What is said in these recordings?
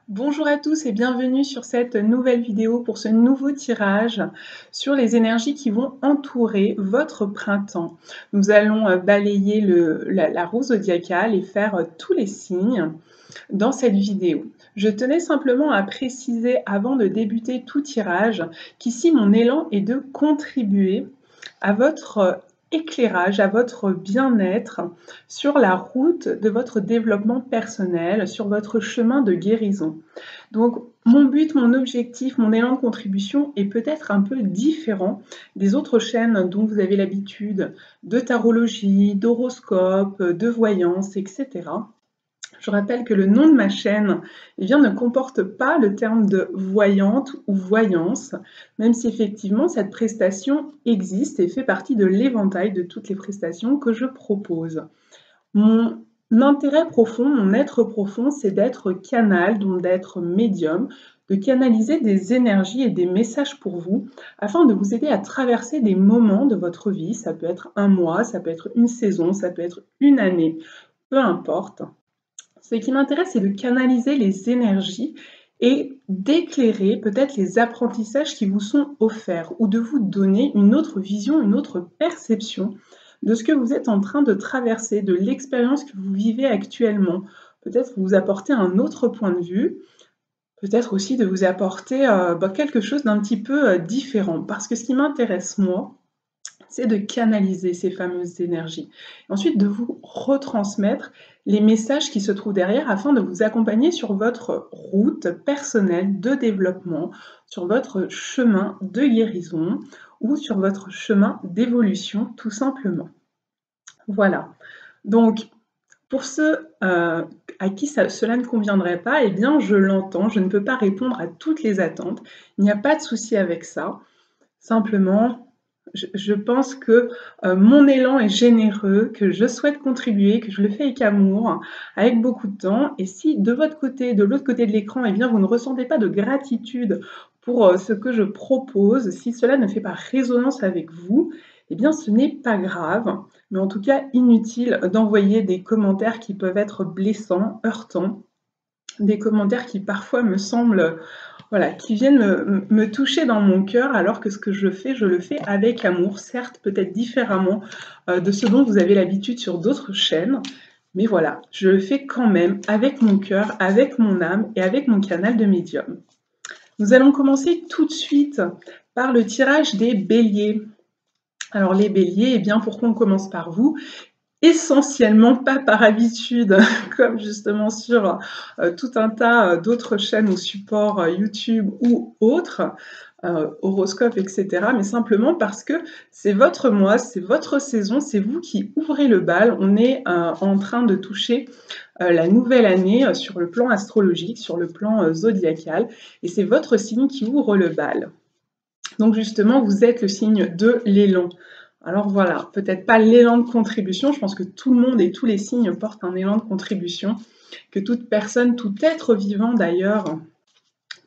Bonjour à tous et bienvenue sur cette nouvelle vidéo pour ce nouveau tirage sur les énergies qui vont entourer votre printemps. Nous allons balayer la roue zodiacale et faire tous les signes dans cette vidéo. Je tenais simplement à préciser avant de débuter tout tirage qu'ici mon élan est de contribuer à votre éclairage, à votre bien-être sur la route de votre développement personnel, sur votre chemin de guérison. Donc mon but, mon objectif, mon élan de contribution est peut-être un peu différent des autres chaînes dont vous avez l'habitude, de tarologie, d'horoscope, de voyance, etc. Je rappelle que le nom de ma chaîne ne comporte pas le terme de voyante ou voyance, même si effectivement cette prestation existe et fait partie de l'éventail de toutes les prestations que je propose. Mon intérêt profond, mon être profond, c'est d'être canal, donc d'être médium, de canaliser des énergies et des messages pour vous, afin de vous aider à traverser des moments de votre vie. Ça peut être un mois, ça peut être une saison, ça peut être une année, peu importe. Ce qui m'intéresse, c'est de canaliser les énergies et d'éclairer peut-être les apprentissages qui vous sont offerts ou de vous donner une autre vision, une autre perception de ce que vous êtes en train de traverser, de l'expérience que vous vivez actuellement. Peut-être vous apporter un autre point de vue, peut-être aussi de vous apporter quelque chose d'un petit peu différent. Parce que ce qui m'intéresse, moi, c'est de canaliser ces fameuses énergies. Ensuite, de vous retransmettre les messages qui se trouvent derrière afin de vous accompagner sur votre route personnelle de développement, sur votre chemin de guérison ou sur votre chemin d'évolution tout simplement. Voilà. Donc, pour ceux à qui cela ne conviendrait pas, eh bien, je l'entends, je ne peux pas répondre à toutes les attentes. Il n'y a pas de souci avec ça. Simplement, je pense que mon élan est généreux, que je souhaite contribuer, que je le fais avec amour, avec beaucoup de temps. Et si de votre côté, de l'autre côté de l'écran, eh bien, vous ne ressentez pas de gratitude pour ce que je propose, si cela ne fait pas résonance avec vous, eh bien, ce n'est pas grave. Mais en tout cas, inutile d'envoyer des commentaires qui peuvent être blessants, heurtants, des commentaires qui parfois me semblent voilà, qui viennent me toucher dans mon cœur, alors que ce que je le fais avec amour, certes, peut-être différemment de ce dont vous avez l'habitude sur d'autres chaînes, mais voilà, je le fais quand même avec mon cœur, avec mon âme et avec mon canal de médium. Nous allons commencer tout de suite par le tirage des béliers. Alors les béliers, eh bien pourquoi on commence par vous? Essentiellement pas par habitude, comme justement sur tout un tas d'autres chaînes ou supports YouTube ou autres, horoscopes, etc. Mais simplement parce que c'est votre mois, c'est votre saison, c'est vous qui ouvrez le bal. On est en train de toucher la nouvelle année sur le plan astrologique, sur le plan zodiacal, et c'est votre signe qui ouvre le bal. Donc justement, vous êtes le signe de l'élan. Alors voilà, peut-être pas l'élan de contribution, je pense que tout le monde et tous les signes portent un élan de contribution, que toute personne, tout être vivant d'ailleurs,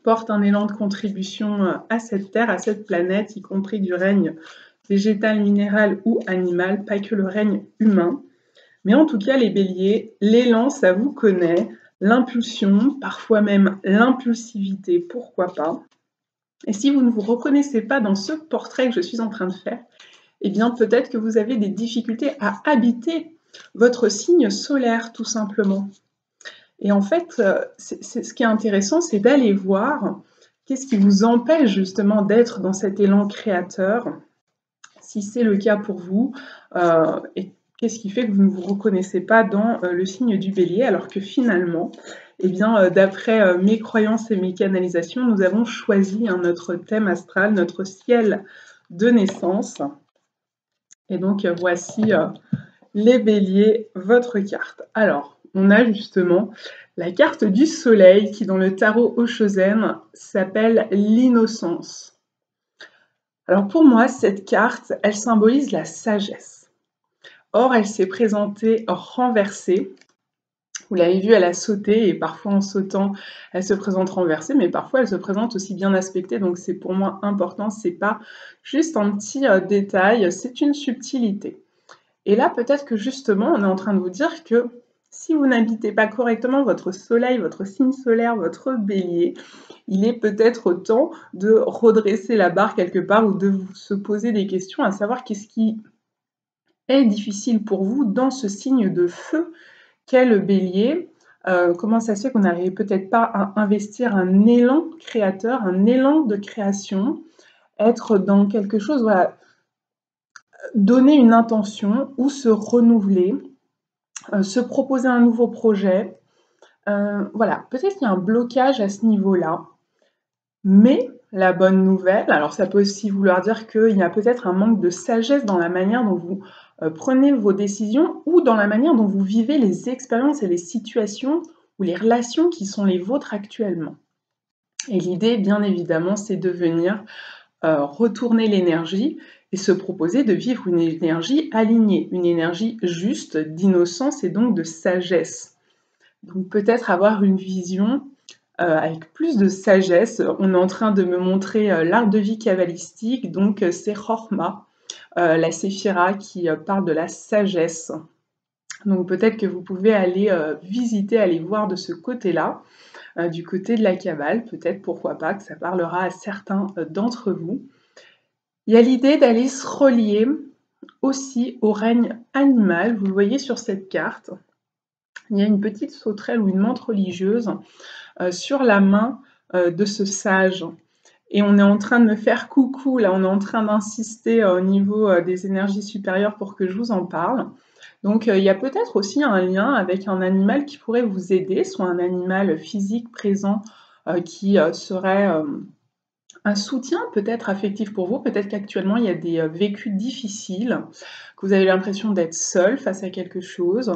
porte un élan de contribution à cette terre, à cette planète, y compris du règne végétal, minéral ou animal, pas que le règne humain. Mais en tout cas, les béliers, l'élan, ça vous connaît, l'impulsion, parfois même l'impulsivité, pourquoi pas. Et si vous ne vous reconnaissez pas dans ce portrait que je suis en train de faire, eh bien peut-être que vous avez des difficultés à habiter votre signe solaire tout simplement. Et en fait, ce qui est intéressant, c'est d'aller voir qu'est-ce qui vous empêche justement d'être dans cet élan créateur, si c'est le cas pour vous, et qu'est-ce qui fait que vous ne vous reconnaissez pas dans le signe du bélier, alors que finalement, eh bien, d'après mes croyances et mes canalisations, nous avons choisi notre thème astral, notre ciel de naissance. Et donc, voici les béliers, votre carte. Alors, on a justement la carte du soleil qui, dans le tarot Oshozen, s'appelle l'innocence. Alors pour moi, cette carte, elle symbolise la sagesse. Or, elle s'est présentée renversée. Vous l'avez vu, elle a sauté et parfois en sautant, elle se présente renversée, mais parfois elle se présente aussi bien aspectée. Donc c'est pour moi important, c'est pas juste un petit détail, c'est une subtilité. Et là, peut-être que justement, on est en train de vous dire que si vous n'habitez pas correctement votre soleil, votre signe solaire, votre bélier, il est peut-être temps de redresser la barre quelque part ou de se poser des questions à savoir qu'est-ce qui est difficile pour vous dans ce signe de feu qu'est le bélier. Comment ça se fait qu'on n'arrive peut-être pas à investir un élan créateur, un élan de création, être dans quelque chose, voilà, donner une intention ou se renouveler, se proposer un nouveau projet. Voilà, peut-être qu'il y a un blocage à ce niveau-là, mais la bonne nouvelle, alors ça peut aussi vouloir dire qu'il y a peut-être un manque de sagesse dans la manière dont vous prenez vos décisions ou dans la manière dont vous vivez les expériences et les situations ou les relations qui sont les vôtres actuellement. Et l'idée, bien évidemment, c'est de venir retourner l'énergie et se proposer de vivre une énergie alignée, une énergie juste, d'innocence et donc de sagesse. Donc peut-être avoir une vision avec plus de sagesse. On est en train de me montrer l'art de vie kabbalistique, donc c'est Chorma, la séphira qui parle de la sagesse. Donc peut-être que vous pouvez aller visiter, aller voir de ce côté-là, du côté de la Kabbale, peut-être pourquoi pas que ça parlera à certains d'entre vous. Il y a l'idée d'aller se relier aussi au règne animal. Vous le voyez sur cette carte. Il y a une petite sauterelle ou une menthe religieuse sur la main de ce sage. Et on est en train de me faire coucou, là on est en train d'insister au niveau des énergies supérieures pour que je vous en parle. Donc il y a peut-être aussi un lien avec un animal qui pourrait vous aider, soit un animal physique présent qui serait un soutien peut-être affectif pour vous. Peut-être qu'actuellement il y a des vécus difficiles, que vous avez l'impression d'être seul face à quelque chose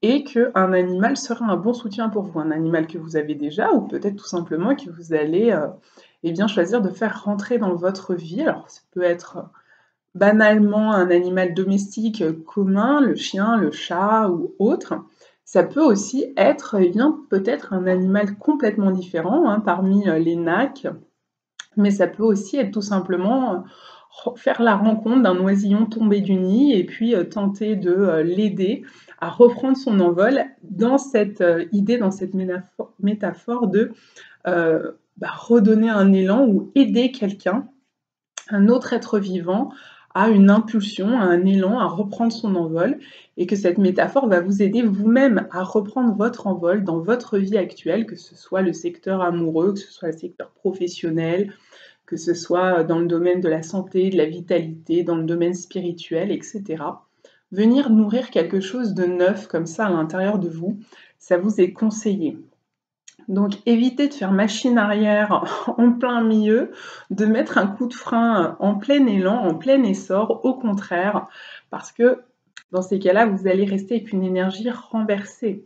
et qu'un animal sera un bon soutien pour vous. Un animal que vous avez déjà ou peut-être tout simplement que vous allez eh bien, choisir de faire rentrer dans votre vie. Alors ça peut être banalement un animal domestique commun, le chien, le chat ou autre. Ça peut aussi être eh bien, peut-être un animal complètement différent hein, parmi les nacs, mais ça peut aussi être tout simplement faire la rencontre d'un oisillon tombé du nid et puis tenter de l'aider à reprendre son envol dans cette idée, dans cette métaphore de redonner un élan ou aider quelqu'un, un autre être vivant, à une impulsion, à un élan, à reprendre son envol, et que cette métaphore va vous aider vous-même à reprendre votre envol dans votre vie actuelle, que ce soit le secteur amoureux, que ce soit le secteur professionnel, que ce soit dans le domaine de la santé, de la vitalité, dans le domaine spirituel, etc. Venir nourrir quelque chose de neuf comme ça à l'intérieur de vous, ça vous est conseillé. Donc évitez de faire machine arrière en plein milieu, de mettre un coup de frein en plein élan, en plein essor, au contraire, parce que dans ces cas-là, vous allez rester avec une énergie renversée.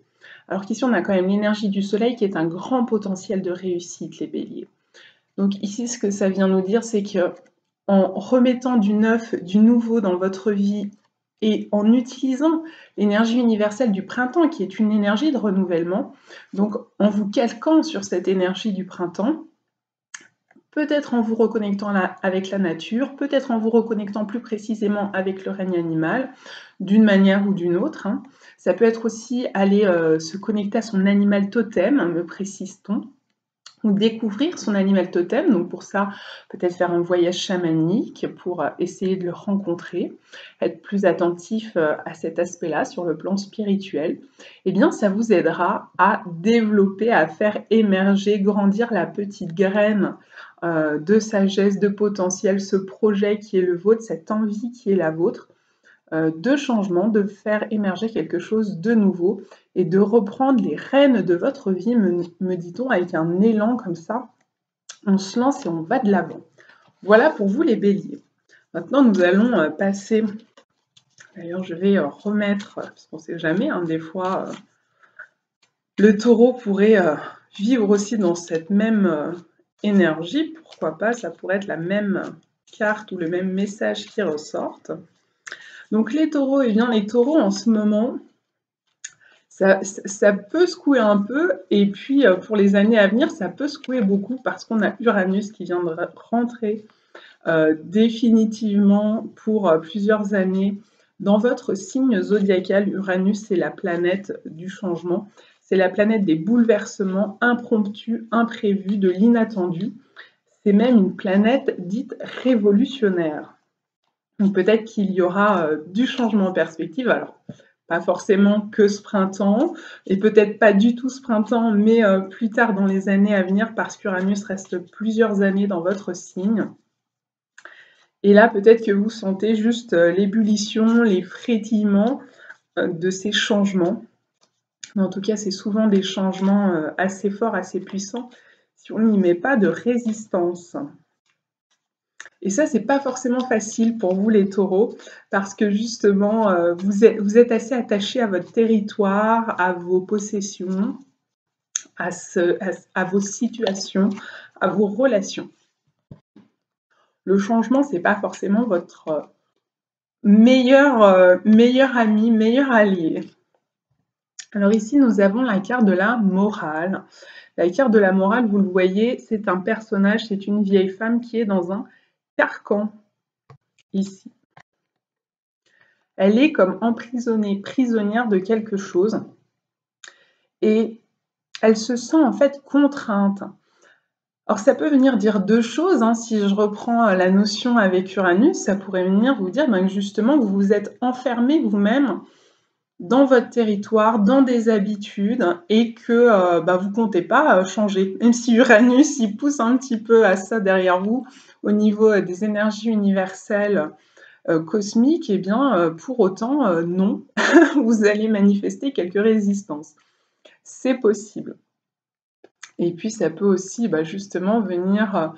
Alors qu'ici, on a quand même l'énergie du soleil qui est un grand potentiel de réussite, les béliers. Donc ici, ce que ça vient nous dire, c'est que en remettant du neuf, du nouveau dans votre vie et en utilisant l'énergie universelle du printemps, qui est une énergie de renouvellement, donc en vous calquant sur cette énergie du printemps, peut-être en vous reconnectant avec la nature, peut-être en vous reconnectant plus précisément avec le règne animal, d'une manière ou d'une autre. Hein. Ça peut être aussi aller se connecter à son animal totem, me précise-t-on, ou découvrir son animal totem. Donc pour ça, peut-être faire un voyage chamanique pour essayer de le rencontrer, être plus attentif à cet aspect-là sur le plan spirituel. Eh bien, ça vous aidera à développer, à faire émerger, grandir la petite graine de sagesse, de potentiel, ce projet qui est le vôtre, cette envie qui est la vôtre, de changement, de faire émerger quelque chose de nouveau et de reprendre les rênes de votre vie, me dit-on, avec un élan comme ça. On se lance et on va de l'avant. Voilà pour vous les béliers. Maintenant, nous allons passer... D'ailleurs, je vais remettre, parce qu'on ne sait jamais, hein, des fois, le taureau pourrait vivre aussi dans cette même énergie. Pourquoi pas, ça pourrait être la même carte ou le même message qui ressorte. Donc les taureaux, eh bien les taureaux en ce moment, ça peut secouer un peu, et puis pour les années à venir, ça peut secouer beaucoup parce qu'on a Uranus qui vient de rentrer définitivement pour plusieurs années Dans votre signe zodiacal, Uranus, c'est la planète du changement. C'est la planète des bouleversements impromptus, imprévus, de l'inattendu. C'est même une planète dite révolutionnaire. Donc peut-être qu'il y aura du changement en perspective. Alors, pas forcément que ce printemps, et peut-être pas du tout ce printemps, mais plus tard dans les années à venir, parce qu'Uranus reste plusieurs années dans votre signe. Et là, peut-être que vous sentez juste l'ébullition, les frétillements de ces changements. Mais en tout cas, c'est souvent des changements assez forts, assez puissants, si on n'y met pas de résistance. Et ça, c'est pas forcément facile pour vous, les taureaux, parce que justement, vous êtes assez attachés à votre territoire, à vos possessions, à vos situations, à vos relations. Le changement, c'est pas forcément votre meilleur ami, meilleur allié. Alors ici, nous avons la carte de la morale. La carte de la morale, vous le voyez, c'est un personnage, c'est une vieille femme qui est dans un carcan, ici. Elle est comme emprisonnée, prisonnière de quelque chose. Et elle se sent en fait contrainte. Alors ça peut venir dire deux choses, hein. Si je reprends la notion avec Uranus, ça pourrait venir vous dire que justement vous vous êtes enfermé vous-même dans votre territoire, dans des habitudes, et que vous ne comptez pas changer. Même si Uranus il pousse un petit peu à ça derrière vous, au niveau des énergies universelles cosmiques, et bien pour autant, non, vous allez manifester quelques résistances. C'est possible. Et puis ça peut aussi justement venir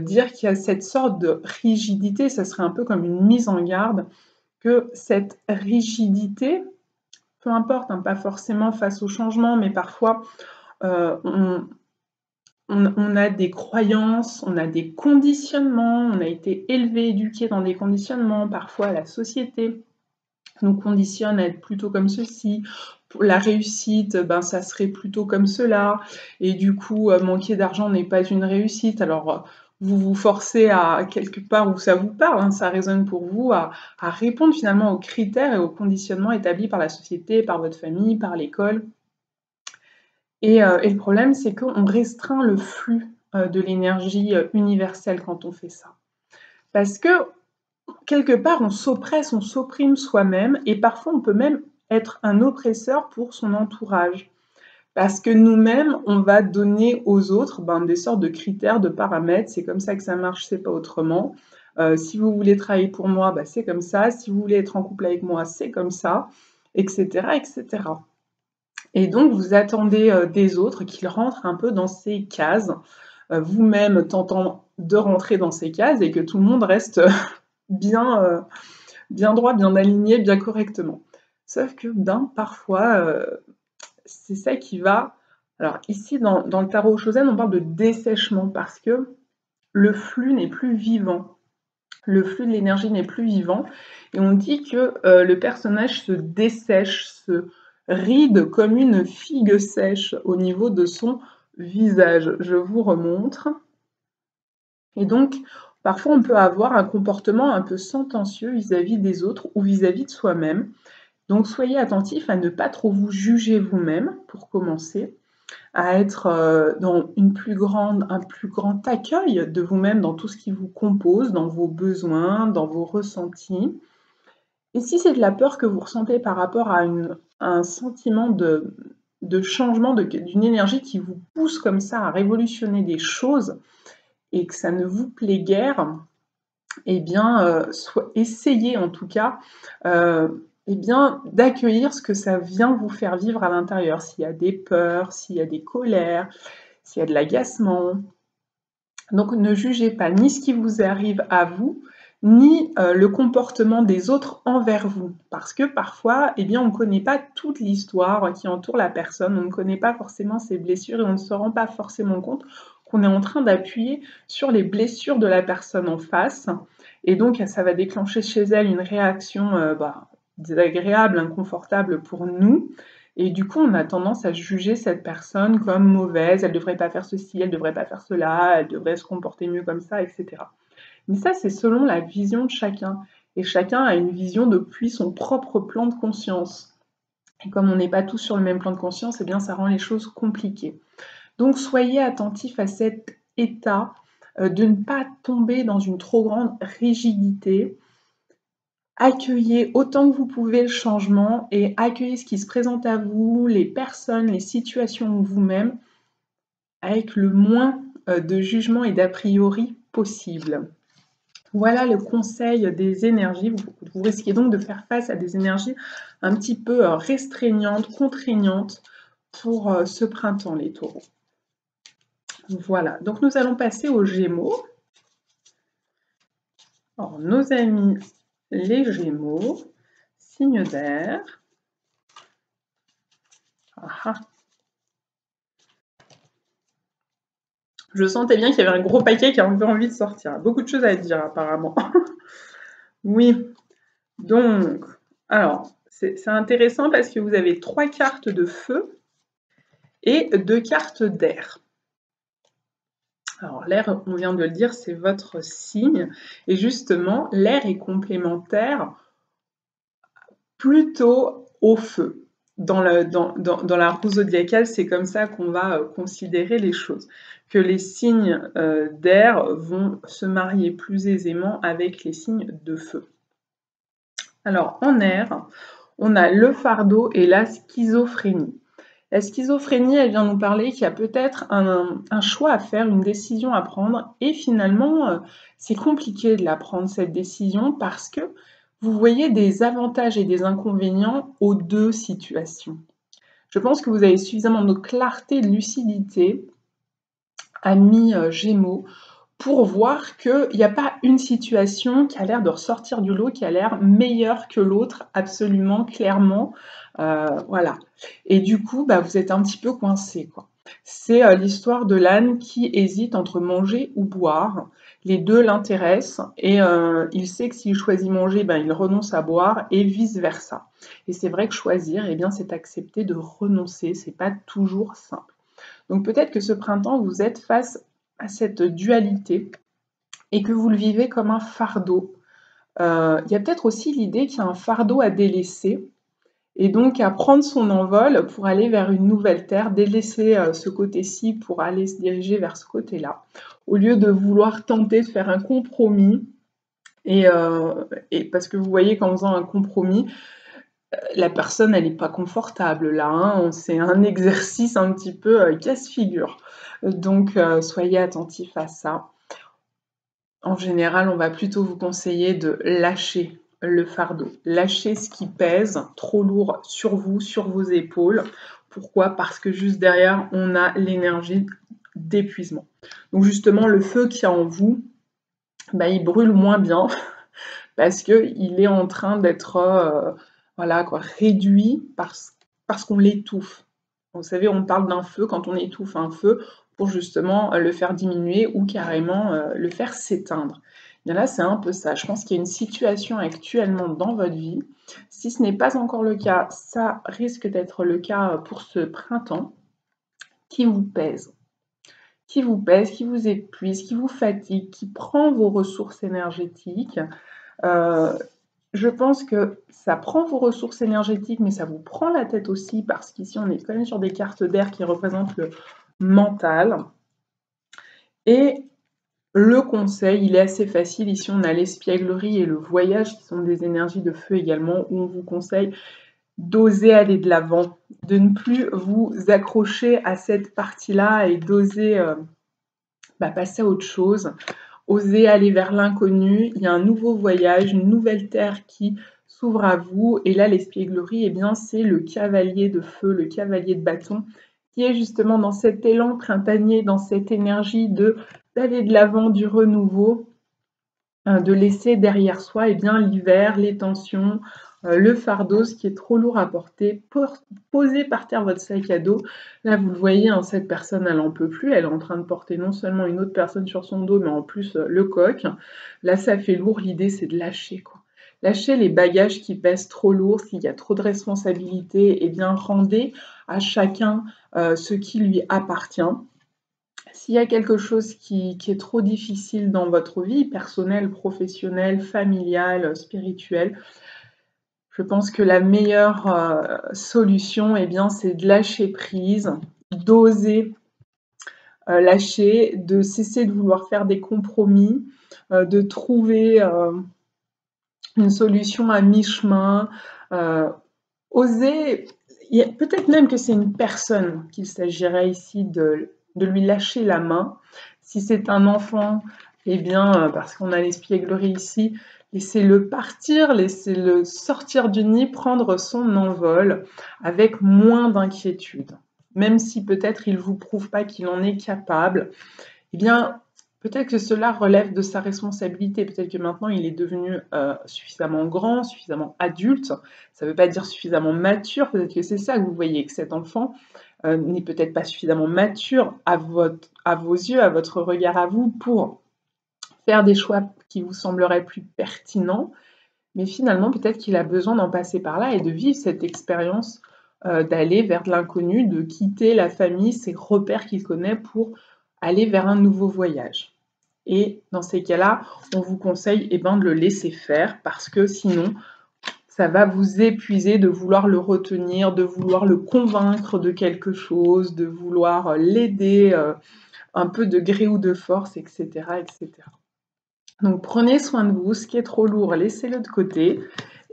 dire qu'il y a cette sorte de rigidité, ça serait un peu comme une mise en garde, que cette rigidité, peu importe, hein, pas forcément face au changement, mais parfois on a des croyances, on a des conditionnements, on a été élevé, éduqué dans des conditionnements, parfois la société nous conditionne à être plutôt comme ceci. Pour la réussite, ça serait plutôt comme cela. Et du coup, manquer d'argent n'est pas une réussite. Alors, vous vous forcez à quelque part où ça vous parle, hein, ça résonne pour vous, à répondre finalement aux critères et aux conditionnements établis par la société, par votre famille, par l'école. Et le problème, c'est qu'on restreint le flux de l'énergie universelle quand on fait ça. Parce que quelque part, on s'oppresse, on s'opprime soi-même, et parfois on peut même être un oppresseur pour son entourage. Parce que nous-mêmes, on va donner aux autres des sortes de critères, de paramètres, c'est comme ça que ça marche, c'est pas autrement. Si vous voulez travailler pour moi, c'est comme ça, si vous voulez être en couple avec moi, c'est comme ça, etc., etc. Et donc, vous attendez des autres qu'ils rentrent un peu dans ces cases, vous-même tentant de rentrer dans ces cases, et que tout le monde reste bien droit, bien aligné, bien correctement. Sauf que parfois, c'est ça qui va... Alors ici, dans le tarot Chosen, on parle de dessèchement parce que le flux n'est plus vivant. Le flux de l'énergie n'est plus vivant. Et on dit que le personnage se dessèche, se ride comme une figue sèche au niveau de son visage. Je vous remontre. Et donc, parfois, on peut avoir un comportement un peu sentencieux vis-à-vis des autres ou vis-à-vis de soi-même. Donc, soyez attentifs à ne pas trop vous juger vous-même, pour commencer, à être dans un plus grand accueil de vous-même dans tout ce qui vous compose, dans vos besoins, dans vos ressentis. Et si c'est de la peur que vous ressentez par rapport à un sentiment de changement, d'une énergie qui vous pousse comme ça à révolutionner des choses, et que ça ne vous plaît guère, eh bien, essayez en tout cas d'accueillir ce que ça vient vous faire vivre à l'intérieur. S'il y a des peurs, s'il y a des colères, s'il y a de l'agacement. Donc ne jugez pas ni ce qui vous arrive à vous, ni le comportement des autres envers vous. Parce que parfois, on ne connaît pas toute l'histoire qui entoure la personne, on ne connaît pas forcément ses blessures et on ne se rend pas forcément compte qu'on est en train d'appuyer sur les blessures de la personne en face. Et donc, ça va déclencher chez elle une réaction désagréable, inconfortable pour nous. Et du coup, on a tendance à juger cette personne comme mauvaise, elle ne devrait pas faire ceci, elle ne devrait pas faire cela, elle devrait se comporter mieux comme ça, etc. Mais ça, c'est selon la vision de chacun. et chacun a une vision depuis son propre plan de conscience. Et comme on n'est pas tous sur le même plan de conscience, eh bien ça rend les choses compliquées. Donc soyez attentifs à cet état de ne pas tomber dans une trop grande rigidité. Accueillez autant que vous pouvez le changement et accueillez ce qui se présente à vous, les personnes, les situations ou vous-même, avec le moins de jugement et d'a priori possible. Voilà le conseil des énergies. Vous risquez donc de faire face à des énergies un petit peu restreignantes, contraignantes pour ce printemps, les taureaux. Voilà, donc nous allons passer aux Gémeaux. Alors, nos amis les Gémeaux, signe d'air. Ah. Je sentais bien qu'il y avait un gros paquet qui avait envie de sortir. Beaucoup de choses à dire apparemment. Oui, donc, alors, c'est intéressant parce que vous avez 3 cartes de feu et 2 cartes d'air. Alors l'air, on vient de le dire, c'est votre signe. Et justement, l'air est complémentaire plutôt au feu. Dans la roue zodiacale, c'est comme ça qu'on va considérer les choses. Que les signes d'air vont se marier plus aisément avec les signes de feu. Alors en air, on a le fardeau et la schizophrénie. La schizophrénie, elle vient nous parler qu'il y a peut-être un choix à faire, une décision à prendre, et finalement, c'est compliqué de la prendre, cette décision, parce que vous voyez des avantages et des inconvénients aux deux situations. Je pense que vous avez suffisamment de clarté et de lucidité, amis Gémeaux, pour voir qu'il n'y a pas une situation qui a l'air de ressortir du lot, qui a l'air meilleure que l'autre, absolument, clairement. Voilà. Et du coup, bah, vous êtes un petit peu coincé, quoi. C'est l'histoire de l'âne qui hésite entre manger ou boire. Les deux l'intéressent et il sait que s'il choisit manger, ben, il renonce à boire et vice-versa. Et c'est vrai que choisir, eh bien, c'est accepter de renoncer. C'est pas toujours simple. Donc peut-être que ce printemps, vous êtes face à cette dualité et que vous le vivez comme un fardeau. Il y a peut-être aussi l'idée qu'il y a un fardeau à délaisser et donc à prendre son envol pour aller vers une nouvelle terre, délaisser ce côté-ci pour aller se diriger vers ce côté-là, au lieu de vouloir tenter de faire un compromis. Et parce que vous voyez qu'en faisant un compromis, la personne, elle n'est pas confortable là, hein, c'est un exercice un petit peu casse-figure. Donc soyez attentifs à ça. En général, on va plutôt vous conseiller de lâcher le fardeau, lâcher ce qui pèse trop lourd sur vous, sur vos épaules. Pourquoi? Parce que juste derrière, on a l'énergie d'épuisement. Donc justement, le feu qu'il y a en vous, bah, il brûle moins bien parce qu'il est en train d'être voilà, quoi, réduit parce qu'on l'étouffe. Vous savez, on parle d'un feu quand on étouffe un feu pour justement le faire diminuer ou carrément le faire s'éteindre. Bien là, c'est un peu ça. Je pense qu'il y a une situation actuellement dans votre vie. Si ce n'est pas encore le cas, ça risque d'être le cas pour ce printemps, qui vous pèse. Qui vous pèse, qui vous épuise, qui vous fatigue, qui prend vos ressources énergétiques. Je pense que ça prend vos ressources énergétiques, mais ça vous prend la tête aussi, parce qu'ici, on est quand même sur des cartes d'air qui représentent le mental. Et le conseil, il est assez facile. Ici, on a l'espièglerie et le voyage, qui sont des énergies de feu également, où on vous conseille d'oser aller de l'avant, de ne plus vous accrocher à cette partie-là et d'oser passer à autre chose. Osez aller vers l'inconnu, il y a un nouveau voyage, une nouvelle terre qui s'ouvre à vous. Et là, l'espièglerie, eh bien, c'est le cavalier de feu, le cavalier de bâton, qui est justement dans cet élan printanier, dans cette énergie d'aller de l'avant, du renouveau, de laisser derrière soi eh bien, l'hiver, les tensions, le fardeau, ce qui est trop lourd à porter. Posez par terre votre sac à dos. Là, vous le voyez, hein, cette personne, elle n'en peut plus. Elle est en train de porter non seulement une autre personne sur son dos, mais en plus le coq. Là, ça fait lourd. L'idée, c'est de lâcher, quoi. Lâcher les bagages qui pèsent trop lourd. S'il y a trop de responsabilités, eh bien, rendez à chacun ce qui lui appartient. S'il y a quelque chose qui est trop difficile dans votre vie, personnelle, professionnelle, familiale, spirituelle, je pense que la meilleure solution, eh bien, c'est de lâcher prise, d'oser lâcher, de cesser de vouloir faire des compromis, de trouver une solution à mi-chemin, oser, peut-être même que c'est une personne qu'il s'agirait ici de lui lâcher la main. Si c'est un enfant, eh bien, parce qu'on a l'espièglerie ici, laissez-le partir, laissez-le sortir du nid, prendre son envol avec moins d'inquiétude. Même si peut-être il ne vous prouve pas qu'il en est capable, eh bien, peut-être que cela relève de sa responsabilité. Peut-être que maintenant, il est devenu suffisamment grand, suffisamment adulte. Ça ne veut pas dire suffisamment mature. Peut-être que c'est ça que vous voyez, que cet enfant n'est peut-être pas suffisamment mature à vos yeux, à votre regard à vous, pour faire des choix qui vous sembleraient plus pertinents. Mais finalement, peut-être qu'il a besoin d'en passer par là et de vivre cette expérience d'aller vers de l'inconnu, de quitter la famille, ses repères qu'il connaît pour aller vers un nouveau voyage. Et dans ces cas-là, on vous conseille de le laisser faire parce que sinon, ça va vous épuiser de vouloir le retenir, de vouloir le convaincre de quelque chose, de vouloir l'aider un peu de gré ou de force, etc., etc. Donc prenez soin de vous, ce qui est trop lourd, laissez-le de côté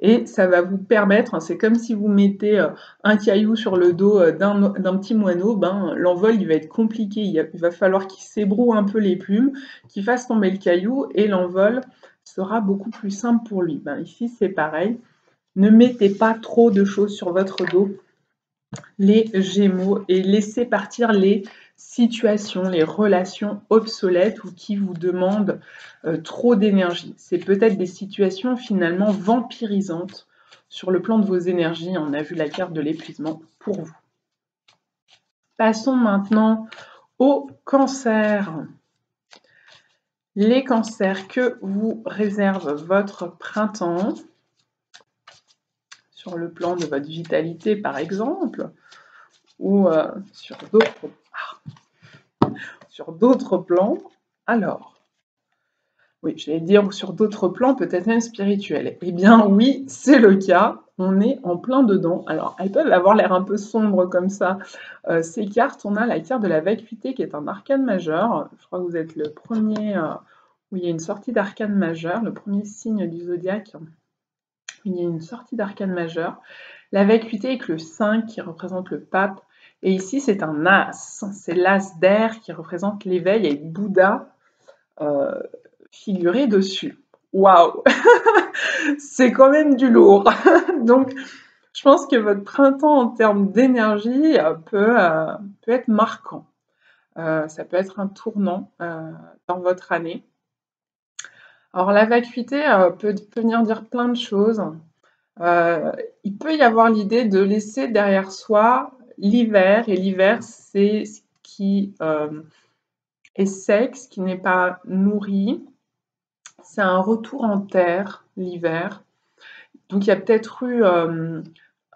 et ça va vous permettre, c'est comme si vous mettez un caillou sur le dos d'un petit moineau, l'envol il va être compliqué, il va falloir qu'il s'ébroue un peu les plumes, qu'il fasse tomber le caillou et l'envol sera beaucoup plus simple pour lui. Ici c'est pareil, ne mettez pas trop de choses sur votre dos, les Gémeaux, et laissez partir les situations, les relations obsolètes ou qui vous demandent trop d'énergie. C'est peut-être des situations finalement vampirisantes sur le plan de vos énergies. On a vu la carte de l'épuisement pour vous. Passons maintenant au cancer. Les cancers, que vous réserve votre printemps sur le plan de votre vitalité par exemple, ou sur d'autres plans. Alors, oui, j'allais dire sur d'autres plans, peut-être même spirituels. Eh bien oui, c'est le cas, on est en plein dedans. Alors, elles peuvent avoir l'air un peu sombres comme ça, ces cartes. On a la carte de la vacuité qui est un arcane majeur. Je crois que vous êtes le premier où il y a une sortie d'arcane majeur, le premier signe du zodiaque où il y a une sortie d'arcane majeur. La vacuité avec le 5 qui représente le pape. Et ici, c'est un as. C'est l'as d'air qui représente l'éveil avec Bouddha figuré dessus. Waouh. C'est quand même du lourd. Donc, je pense que votre printemps en termes d'énergie peut être marquant. Ça peut être un tournant dans votre année. Alors, la vacuité peut venir dire plein de choses. Il peut y avoir l'idée de laisser derrière soi l'hiver, et l'hiver, c'est ce qui est sec, ce qui n'est pas nourri. C'est un retour en terre, l'hiver. Donc il y a peut-être eu un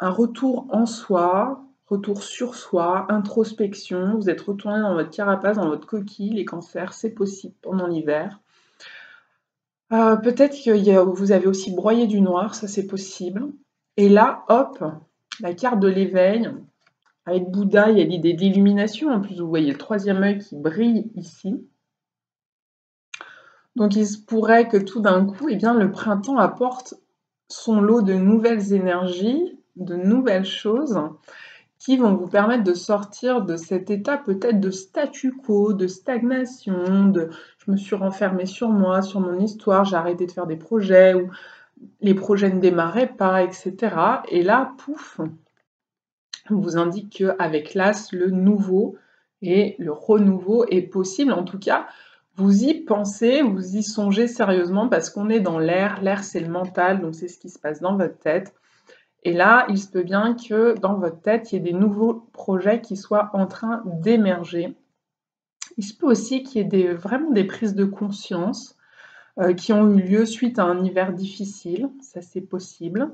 retour en soi, retour sur soi, introspection. Vous êtes retourné dans votre carapace, dans votre coquille, les cancers, c'est possible pendant l'hiver. Peut-être que vous avez aussi broyé du noir, ça c'est possible. Et là, hop, la carte de l'éveil. Avec Bouddha, il y a l'idée d'illumination. En plus, vous voyez le troisième œil qui brille ici. Donc il se pourrait que tout d'un coup, le printemps apporte son lot de nouvelles énergies, de nouvelles choses qui vont vous permettre de sortir de cet état peut-être de statu quo, de stagnation, de je me suis renfermée sur moi, sur mon histoire, j'ai arrêté de faire des projets ou les projets ne démarraient pas, etc. Et là, pouf, on vous indique qu'avec l'As, le nouveau et le renouveau est possible. En tout cas, vous y pensez, vous y songez sérieusement parce qu'on est dans l'air. L'air, c'est le mental, donc c'est ce qui se passe dans votre tête. Et là, il se peut bien que dans votre tête, il y ait des nouveaux projets qui soient en train d'émerger. Il se peut aussi qu'il y ait vraiment des prises de conscience qui ont eu lieu suite à un hiver difficile, ça c'est possible.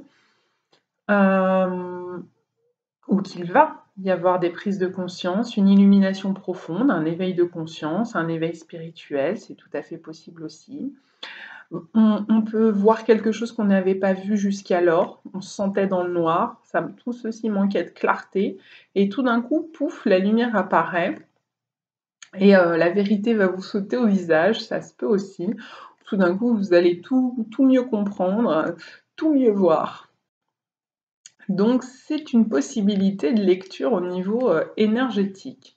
Ou qu'il va y avoir des prises de conscience, une illumination profonde, un éveil de conscience, un éveil spirituel, c'est tout à fait possible aussi. On peut voir quelque chose qu'on n'avait pas vu jusqu'alors, on se sentait dans le noir, tout ceci manquait de clarté, et tout d'un coup, pouf, la lumière apparaît, et la vérité va vous sauter au visage, ça se peut aussi. Tout d'un coup, vous allez tout mieux comprendre, tout mieux voir. Donc c'est une possibilité de lecture au niveau, énergétique.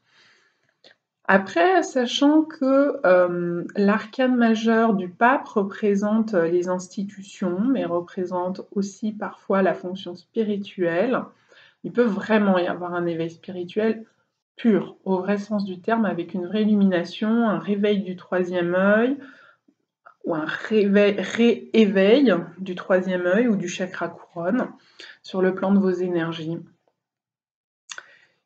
Après, sachant que, l'arcane majeur du pape représente, les institutions, mais représente aussi parfois la fonction spirituelle, il peut vraiment y avoir un éveil spirituel pur, au vrai sens du terme, avec une vraie illumination, un réveil du troisième œil ou un rééveil du troisième œil ou du chakra couronne sur le plan de vos énergies.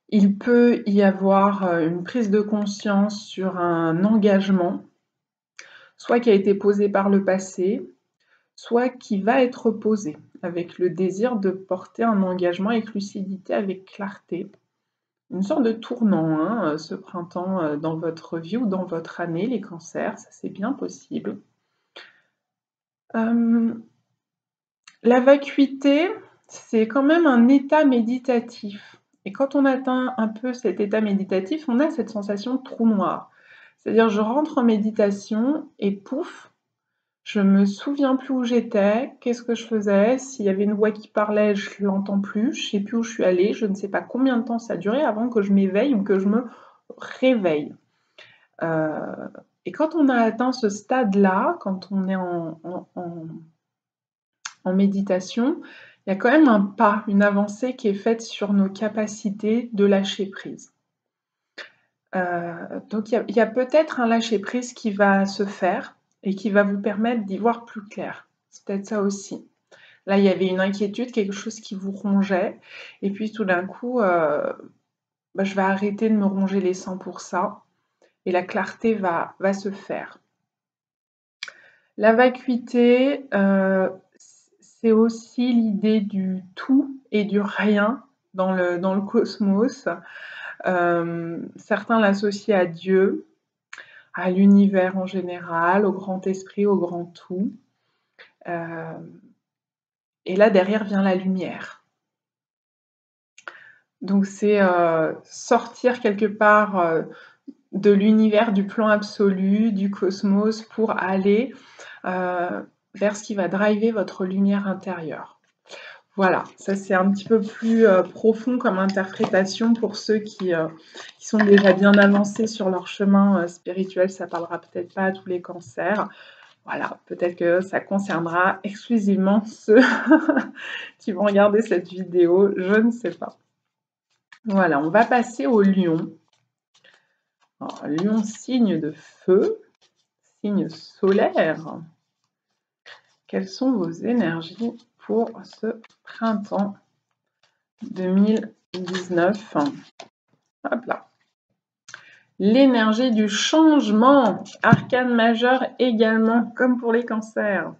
Il peut y avoir une prise de conscience sur un engagement, soit qui a été posé par le passé, soit qui va être posé, avec le désir de porter un engagement avec lucidité, avec clarté. Une sorte de tournant, hein, ce printemps, dans votre vie ou dans votre année, les cancers, ça c'est bien possible. La vacuité, c'est quand même un état méditatif. Et quand on atteint un peu cet état méditatif, on a cette sensation de trou noir. C'est-à-dire, je rentre en méditation et pouf, je me souviens plus où j'étais, qu'est-ce que je faisais, s'il y avait une voix qui parlait, je l'entends plus, je sais plus où je suis allée, je ne sais pas combien de temps ça a duré avant que je m'éveille ou que je me réveille. Et quand on a atteint ce stade-là, quand on est en méditation, il y a quand même un pas, une avancée qui est faite sur nos capacités de lâcher prise. Donc il y a peut-être un lâcher prise qui va se faire et qui va vous permettre d'y voir plus clair. C'est peut-être ça aussi. Là, il y avait une inquiétude, quelque chose qui vous rongeait et puis tout d'un coup, je vais arrêter de me ronger les sangs pour ça et la clarté va se faire. La vacuité, c'est aussi l'idée du tout et du rien dans le cosmos. Certains l'associent à Dieu, à l'univers en général, au grand esprit, au grand tout. Et là, derrière vient la lumière. Donc c'est sortir quelque part de l'univers, du plan absolu, du cosmos, pour aller vers ce qui va driver votre lumière intérieure. Voilà, ça c'est un petit peu plus profond comme interprétation pour ceux qui sont déjà bien avancés sur leur chemin spirituel. Ça parlera peut-être pas à tous les cancers. Voilà, peut-être que ça concernera exclusivement ceux qui vont regarder cette vidéo, je ne sais pas. Voilà, on va passer au lion. Alors, lion, signe de feu, signe solaire. Quelles sont vos énergies pour ce printemps 2019? Hop là. L'énergie du changement, arcane majeur également, comme pour les cancers.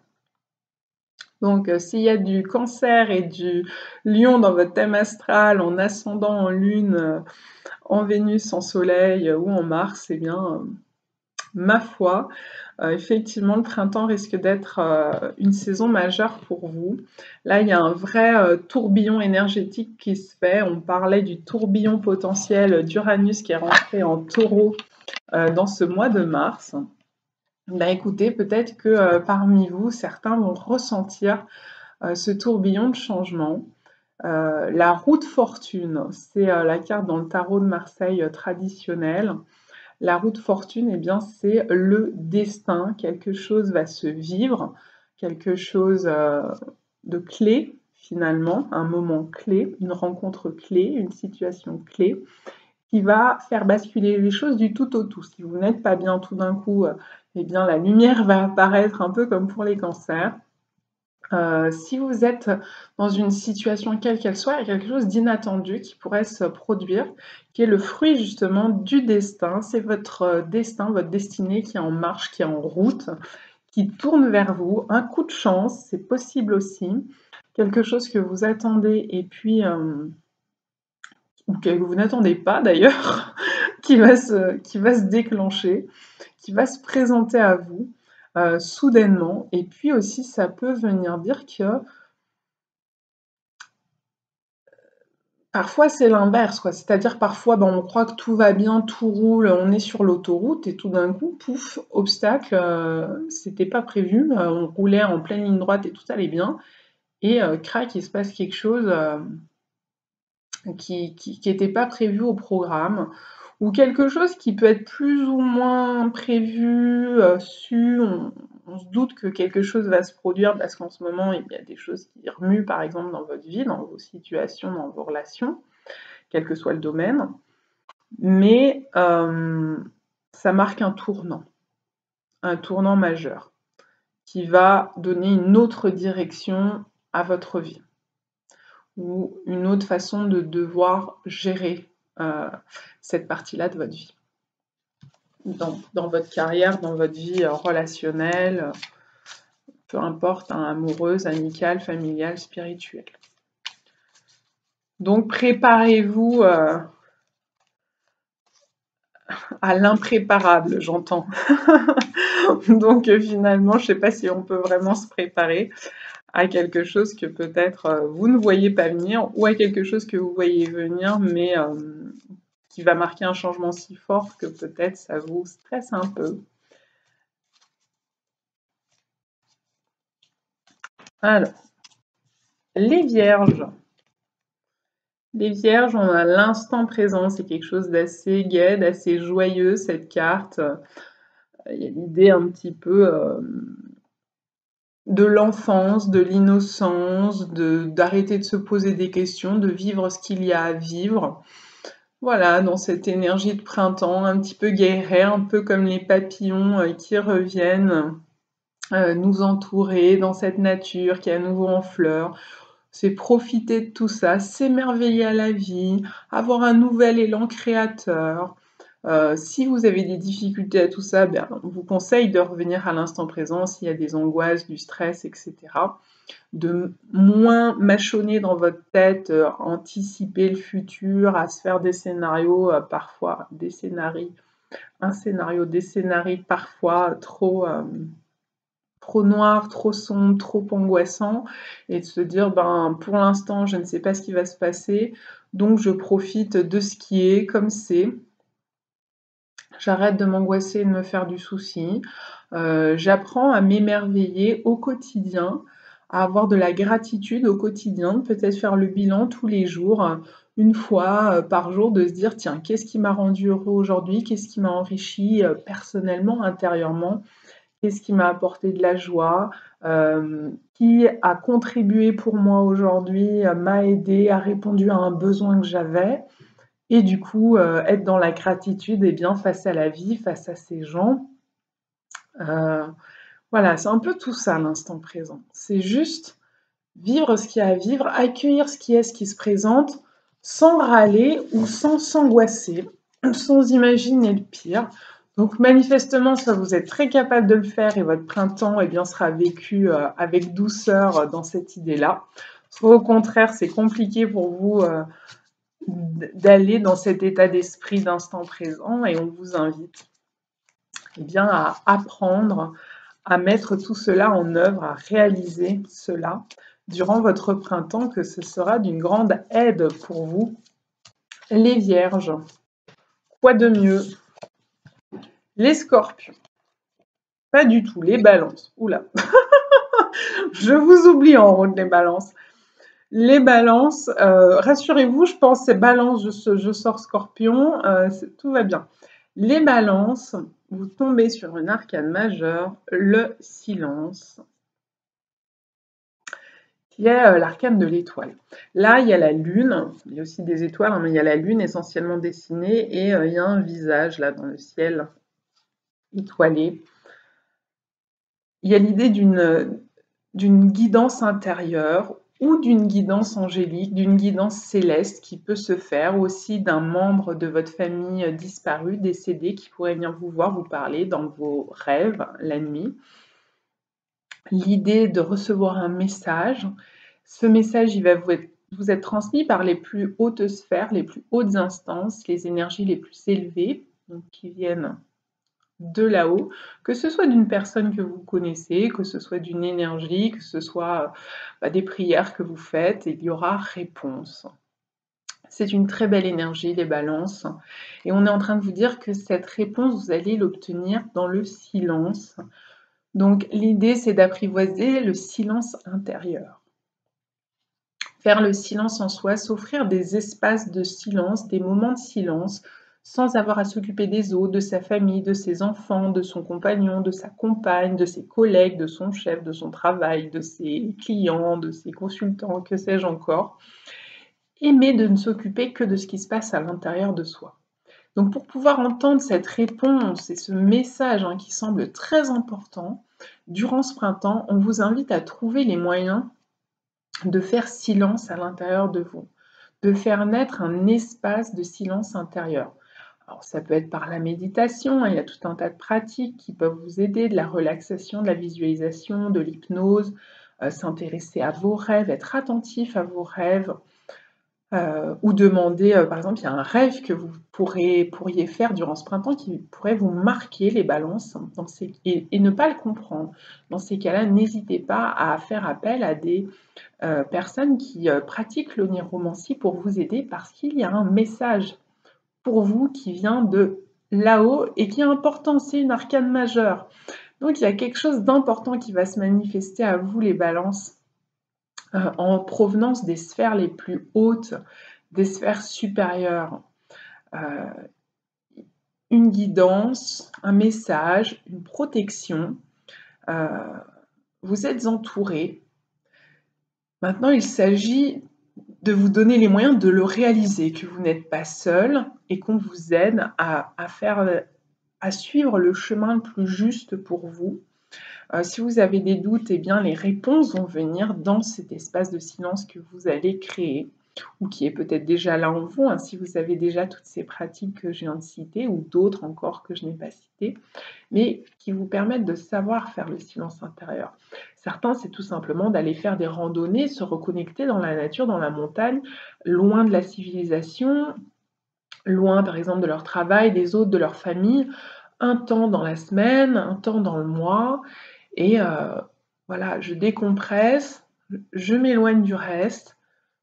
Donc, s'il y a du cancer et du lion dans votre thème astral, en ascendant, en lune, en Vénus, en soleil ou en Mars, eh bien, ma foi, effectivement, le printemps risque d'être une saison majeure pour vous. Là, il y a un vrai tourbillon énergétique qui se fait. On parlait du tourbillon potentiel d'Uranus qui est rentré en taureau dans ce mois de mars. Ben, écoutez, peut-être que parmi vous, certains vont ressentir ce tourbillon de changement. La roue de fortune, c'est la carte dans le tarot de Marseille traditionnel. La roue de fortune, eh bien, c'est le destin. Quelque chose va se vivre, quelque chose de clé, finalement, un moment clé, une rencontre clé, une situation clé, qui va faire basculer les choses du tout au tout. Si vous n'êtes pas bien tout d'un coup, eh bien, la lumière va apparaître un peu comme pour les cancers. Si vous êtes dans une situation quelle qu'elle soit, il y a quelque chose d'inattendu qui pourrait se produire, qui est le fruit justement du destin. C'est votre destin, votre destinée qui est en marche, qui est en route, qui tourne vers vous. Un coup de chance, c'est possible aussi. Quelque chose que vous attendez et puis ou que vous n'attendez pas d'ailleurs, qui va se déclencher, qui va se présenter à vous, soudainement. Et puis aussi, ça peut venir dire que parfois c'est l'inverse, quoi. C'est-à-dire parfois, ben, on croit que tout va bien, tout roule, on est sur l'autoroute et tout d'un coup, pouf, obstacle, c'était pas prévu, on roulait en pleine ligne droite et tout allait bien et crac, il se passe quelque chose, qui était pas prévu au programme ou quelque chose qui peut être plus ou moins prévu, su, on se doute que quelque chose va se produire parce qu'en ce moment, il y a des choses qui remuent, par exemple, dans votre vie, dans vos situations, dans vos relations, quel que soit le domaine, mais ça marque un tournant majeur qui va donner une autre direction à votre vie ou une autre façon de devoir gérer cette partie-là de votre vie. Dans votre carrière, dans votre vie relationnelle, peu importe, hein, amoureuse, amicale, familiale, spirituelle. Donc préparez-vous à l'impréparable, j'entends. Donc finalement, je ne sais pas si on peut vraiment se préparer à quelque chose que peut-être vous ne voyez pas venir ou à quelque chose que vous voyez venir, mais qui va marquer un changement si fort que peut-être ça vous stresse un peu. Alors, les vierges. Les vierges, on a l'instant présent, c'est quelque chose d'assez gai, d'assez joyeux, cette carte. Il y a l'idée un petit peu de l'enfance, de l'innocence, d'arrêter de se poser des questions, de vivre ce qu'il y a à vivre. Voilà, dans cette énergie de printemps, un petit peu guéret, un peu comme les papillons qui reviennent nous entourer dans cette nature qui est à nouveau en fleurs. C'est profiter de tout ça, s'émerveiller à la vie, avoir un nouvel élan créateur. Si vous avez des difficultés à tout ça, ben, on vous conseille de revenir à l'instant présent s'il y a des angoisses, du stress, etc. De moins mâchonner dans votre tête, anticiper le futur, à se faire des scénarios, parfois des scénarios, un scénario, des scénarios parfois trop noir, trop sombre, trop angoissant, et de se dire, ben, pour l'instant, je ne sais pas ce qui va se passer, donc je profite de ce qui est comme c'est. J'arrête de m'angoisser et de me faire du souci. J'apprends à m'émerveiller au quotidien, à avoir de la gratitude au quotidien, peut-être faire le bilan tous les jours, une fois par jour, de se dire, tiens, qu'est-ce qui m'a rendu heureux aujourd'hui? Qu'est-ce qui m'a enrichi personnellement, intérieurement? Qu'est-ce qui m'a apporté de la joie? Qui a contribué pour moi aujourd'hui, m'a aidé, a répondu à un besoin que j'avais? Et du coup, être dans la gratitude et bien face à la vie, face à ces gens. Voilà, c'est un peu tout ça l'instant présent. C'est juste vivre ce qu'il y a à vivre, accueillir ce qui se présente, sans râler ou sans s'angoisser, sans imaginer le pire. Donc manifestement, soit vous êtes très capable de le faire et votre printemps eh bien, sera vécu avec douceur dans cette idée-là. Soit au contraire, c'est compliqué pour vous d'aller dans cet état d'esprit d'instant présent et on vous invite eh bien, à apprendre à mettre tout cela en œuvre, à réaliser cela durant votre printemps, que ce sera d'une grande aide pour vous. Les vierges, quoi de mieux? Les scorpions, pas du tout. Les balances, oula, je vous oublie en route les balances. Les balances, rassurez-vous, je pense c'est balance, je sors scorpion, tout va bien. Les balances, vous tombez sur une arcane majeure, le silence, qui est l'arcane de l'étoile. Là, il y a la lune, il y a aussi des étoiles, hein, mais il y a la lune essentiellement dessinée et il y a un visage là dans le ciel étoilé. Il y a l'idée d'une guidance intérieure ou d'une guidance angélique, d'une guidance céleste qui peut se faire, aussi d'un membre de votre famille disparu, décédé, qui pourrait venir vous voir, vous parler dans vos rêves la nuit. L'idée de recevoir un message, ce message il va vous être vous êtes transmis par les plus hautes sphères, les plus hautes instances, les énergies les plus élevées, donc qui viennent de là-haut, que ce soit d'une personne que vous connaissez, que ce soit d'une énergie, que ce soit des prières que vous faites, il y aura réponse. C'est une très belle énergie, les balances, et on est en train de vous dire que cette réponse, vous allez l'obtenir dans le silence. Donc l'idée, c'est d'apprivoiser le silence intérieur. Faire le silence en soi, s'offrir des espaces de silence, des moments de silence, sans avoir à s'occuper des autres, de sa famille, de ses enfants, de son compagnon, de sa compagne, de ses collègues, de son chef, de son travail, de ses clients, de ses consultants, que sais-je encore. Mais de ne s'occuper que de ce qui se passe à l'intérieur de soi. Donc pour pouvoir entendre cette réponse et ce message qui semble très important, durant ce printemps, on vous invite à trouver les moyens de faire silence à l'intérieur de vous, de faire naître un espace de silence intérieur. Alors ça peut être par la méditation, il y a tout un tas de pratiques qui peuvent vous aider, de la relaxation, de la visualisation, de l'hypnose, s'intéresser à vos rêves, être attentif à vos rêves, ou demander, par exemple, il y a un rêve que vous pourriez faire durant ce printemps qui pourrait vous marquer les balances et ne pas le comprendre. Dans ces cas-là, n'hésitez pas à faire appel à des personnes qui pratiquent l'oniromancie pour vous aider parce qu'il y a un message pour vous qui vient de là-haut et qui est important, c'est une arcane majeure. Donc il y a quelque chose d'important qui va se manifester à vous les balances en provenance des sphères les plus hautes, des sphères supérieures. Une guidance, un message, une protection. Vous êtes entouré. Maintenant, il s'agit de vous donner les moyens de le réaliser, que vous n'êtes pas seul et qu'on vous aide à suivre le chemin le plus juste pour vous. Si vous avez des doutes, eh bien, les réponses vont venir dans cet espace de silence que vous allez créer ou qui est peut-être déjà là en vous, si vous avez déjà toutes ces pratiques que je viens de citer ou d'autres encore que je n'ai pas citées, mais qui vous permettent de savoir faire le silence intérieur. Certains, c'est tout simplement d'aller faire des randonnées, se reconnecter dans la nature, dans la montagne, loin de la civilisation, loin par exemple de leur travail, des autres, de leur famille, un temps dans la semaine, un temps dans le mois, et voilà, je décompresse, je m'éloigne du reste,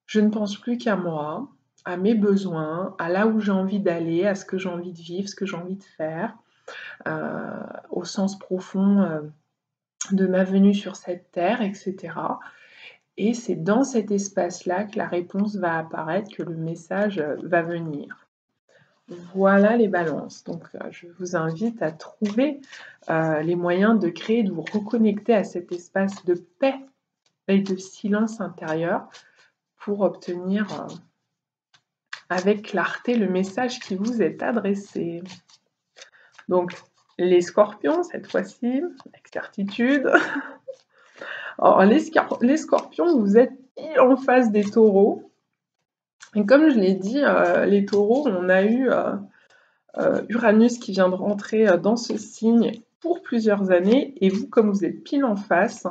je ne pense plus qu'à moi, à mes besoins, à là où j'ai envie d'aller, à ce que j'ai envie de vivre, ce que j'ai envie de faire, au sens profond de ma venue sur cette terre, etc. Et c'est dans cet espace-là que la réponse va apparaître, que le message va venir. Voilà les balances. Donc je vous invite à trouver les moyens de créer, de vous reconnecter à cet espace de paix et de silence intérieur pour obtenir avec clarté le message qui vous est adressé. Donc les scorpions cette fois-ci, avec certitude. Alors les scorpions, vous êtes pile en face des taureaux. Et comme je l'ai dit, les taureaux, on a eu Uranus qui vient de rentrer dans ce signe pour plusieurs années, et vous, comme vous êtes pile en face,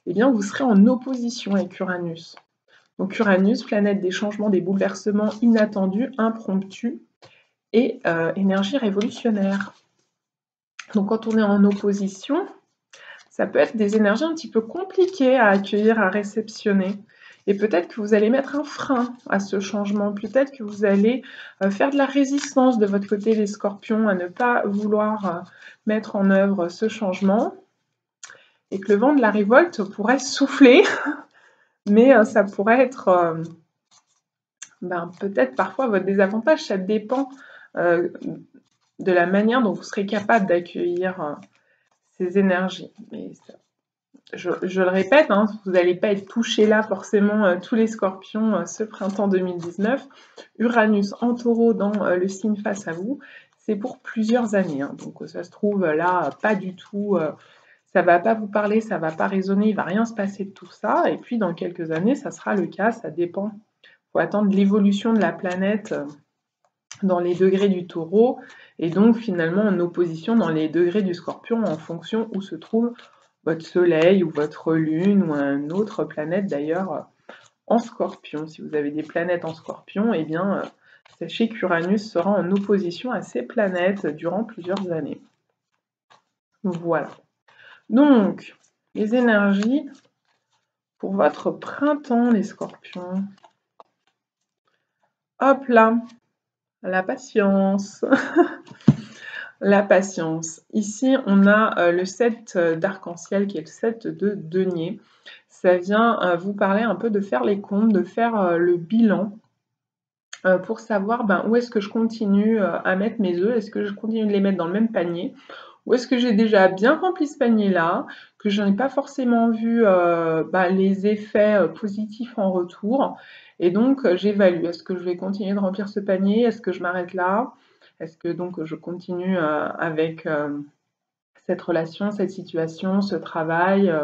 eh bien vous serez en opposition avec Uranus. Donc Uranus, planète des changements, des bouleversements inattendus, impromptus, et énergie révolutionnaire. Donc quand on est en opposition, ça peut être des énergies un petit peu compliquées à accueillir, à réceptionner. Et peut-être que vous allez mettre un frein à ce changement, peut-être que vous allez faire de la résistance de votre côté, les scorpions, à ne pas vouloir mettre en œuvre ce changement, et que le vent de la révolte pourrait souffler, mais ça pourrait être peut-être parfois votre désavantage, ça dépend de la manière dont vous serez capable d'accueillir ces énergies. Mais je le répète, vous n'allez pas être touchés là forcément tous les scorpions ce printemps 2019. Uranus en taureau dans le signe face à vous, c'est pour plusieurs années. Donc ça se trouve là, pas du tout, ça ne va pas vous parler, ça ne va pas résonner, il ne va rien se passer de tout ça. Et puis dans quelques années, ça sera le cas, ça dépend. Il faut attendre l'évolution de la planète dans les degrés du taureau, et donc finalement en opposition dans les degrés du scorpion en fonction où se trouve votre soleil ou votre lune ou une autre planète d'ailleurs en Scorpion. Si vous avez des planètes en Scorpion, eh bien, sachez qu'Uranus sera en opposition à ces planètes durant plusieurs années. Voilà. Donc, les énergies pour votre printemps, les Scorpions. Hop là, la patience. La patience. Ici, on a le 7 d'arc-en-ciel qui est le 7 de denier. Ça vient vous parler un peu de faire les comptes, de faire le bilan pour savoir où est-ce que je continue à mettre mes œufs. Est-ce que je continue de les mettre dans le même panier? Ou est-ce que j'ai déjà bien rempli ce panier-là, que je n'ai pas forcément vu les effets positifs en retour? Et donc, j'évalue. Est-ce que je vais continuer de remplir ce panier? Est-ce que je m'arrête là? Est-ce que donc je continue avec cette relation, cette situation, ce travail,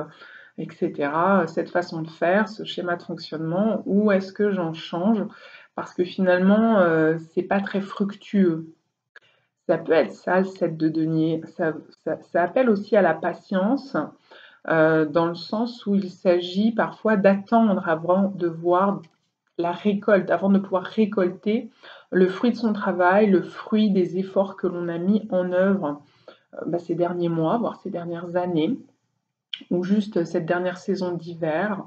etc., cette façon de faire, ce schéma de fonctionnement, ou est-ce que j'en change? Parce que finalement, c'est pas très fructueux. Ça peut être ça, le 7 de denier. Ça appelle aussi à la patience, dans le sens où il s'agit parfois d'attendre avant de voir la récolte, avant de pouvoir récolter le fruit de son travail, le fruit des efforts que l'on a mis en œuvre ces derniers mois, voire ces dernières années, ou juste cette dernière saison d'hiver.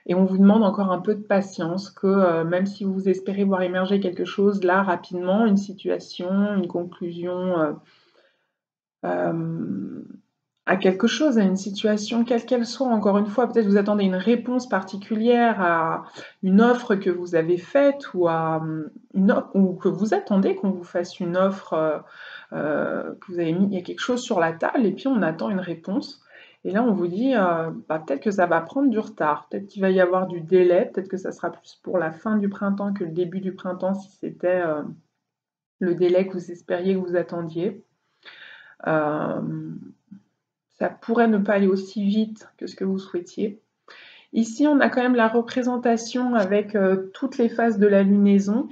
Et on vous demande encore un peu de patience, que même si vous espérez voir émerger quelque chose là rapidement, une situation, une conclusion à quelque chose, à une situation, quelle qu'elle soit, encore une fois, peut-être vous attendez une réponse particulière à une offre que vous avez faite ou à ou que vous attendez qu'on vous fasse une offre, que vous avez mis, il y a quelque chose sur la table et puis on attend une réponse. Et là, on vous dit, peut-être que ça va prendre du retard, peut-être qu'il va y avoir du délai, peut-être que ça sera plus pour la fin du printemps que le début du printemps si c'était le délai que vous espériez, que vous attendiez. Ça pourrait ne pas aller aussi vite que ce que vous souhaitiez. Ici, on a quand même la représentation avec toutes les phases de la lunaison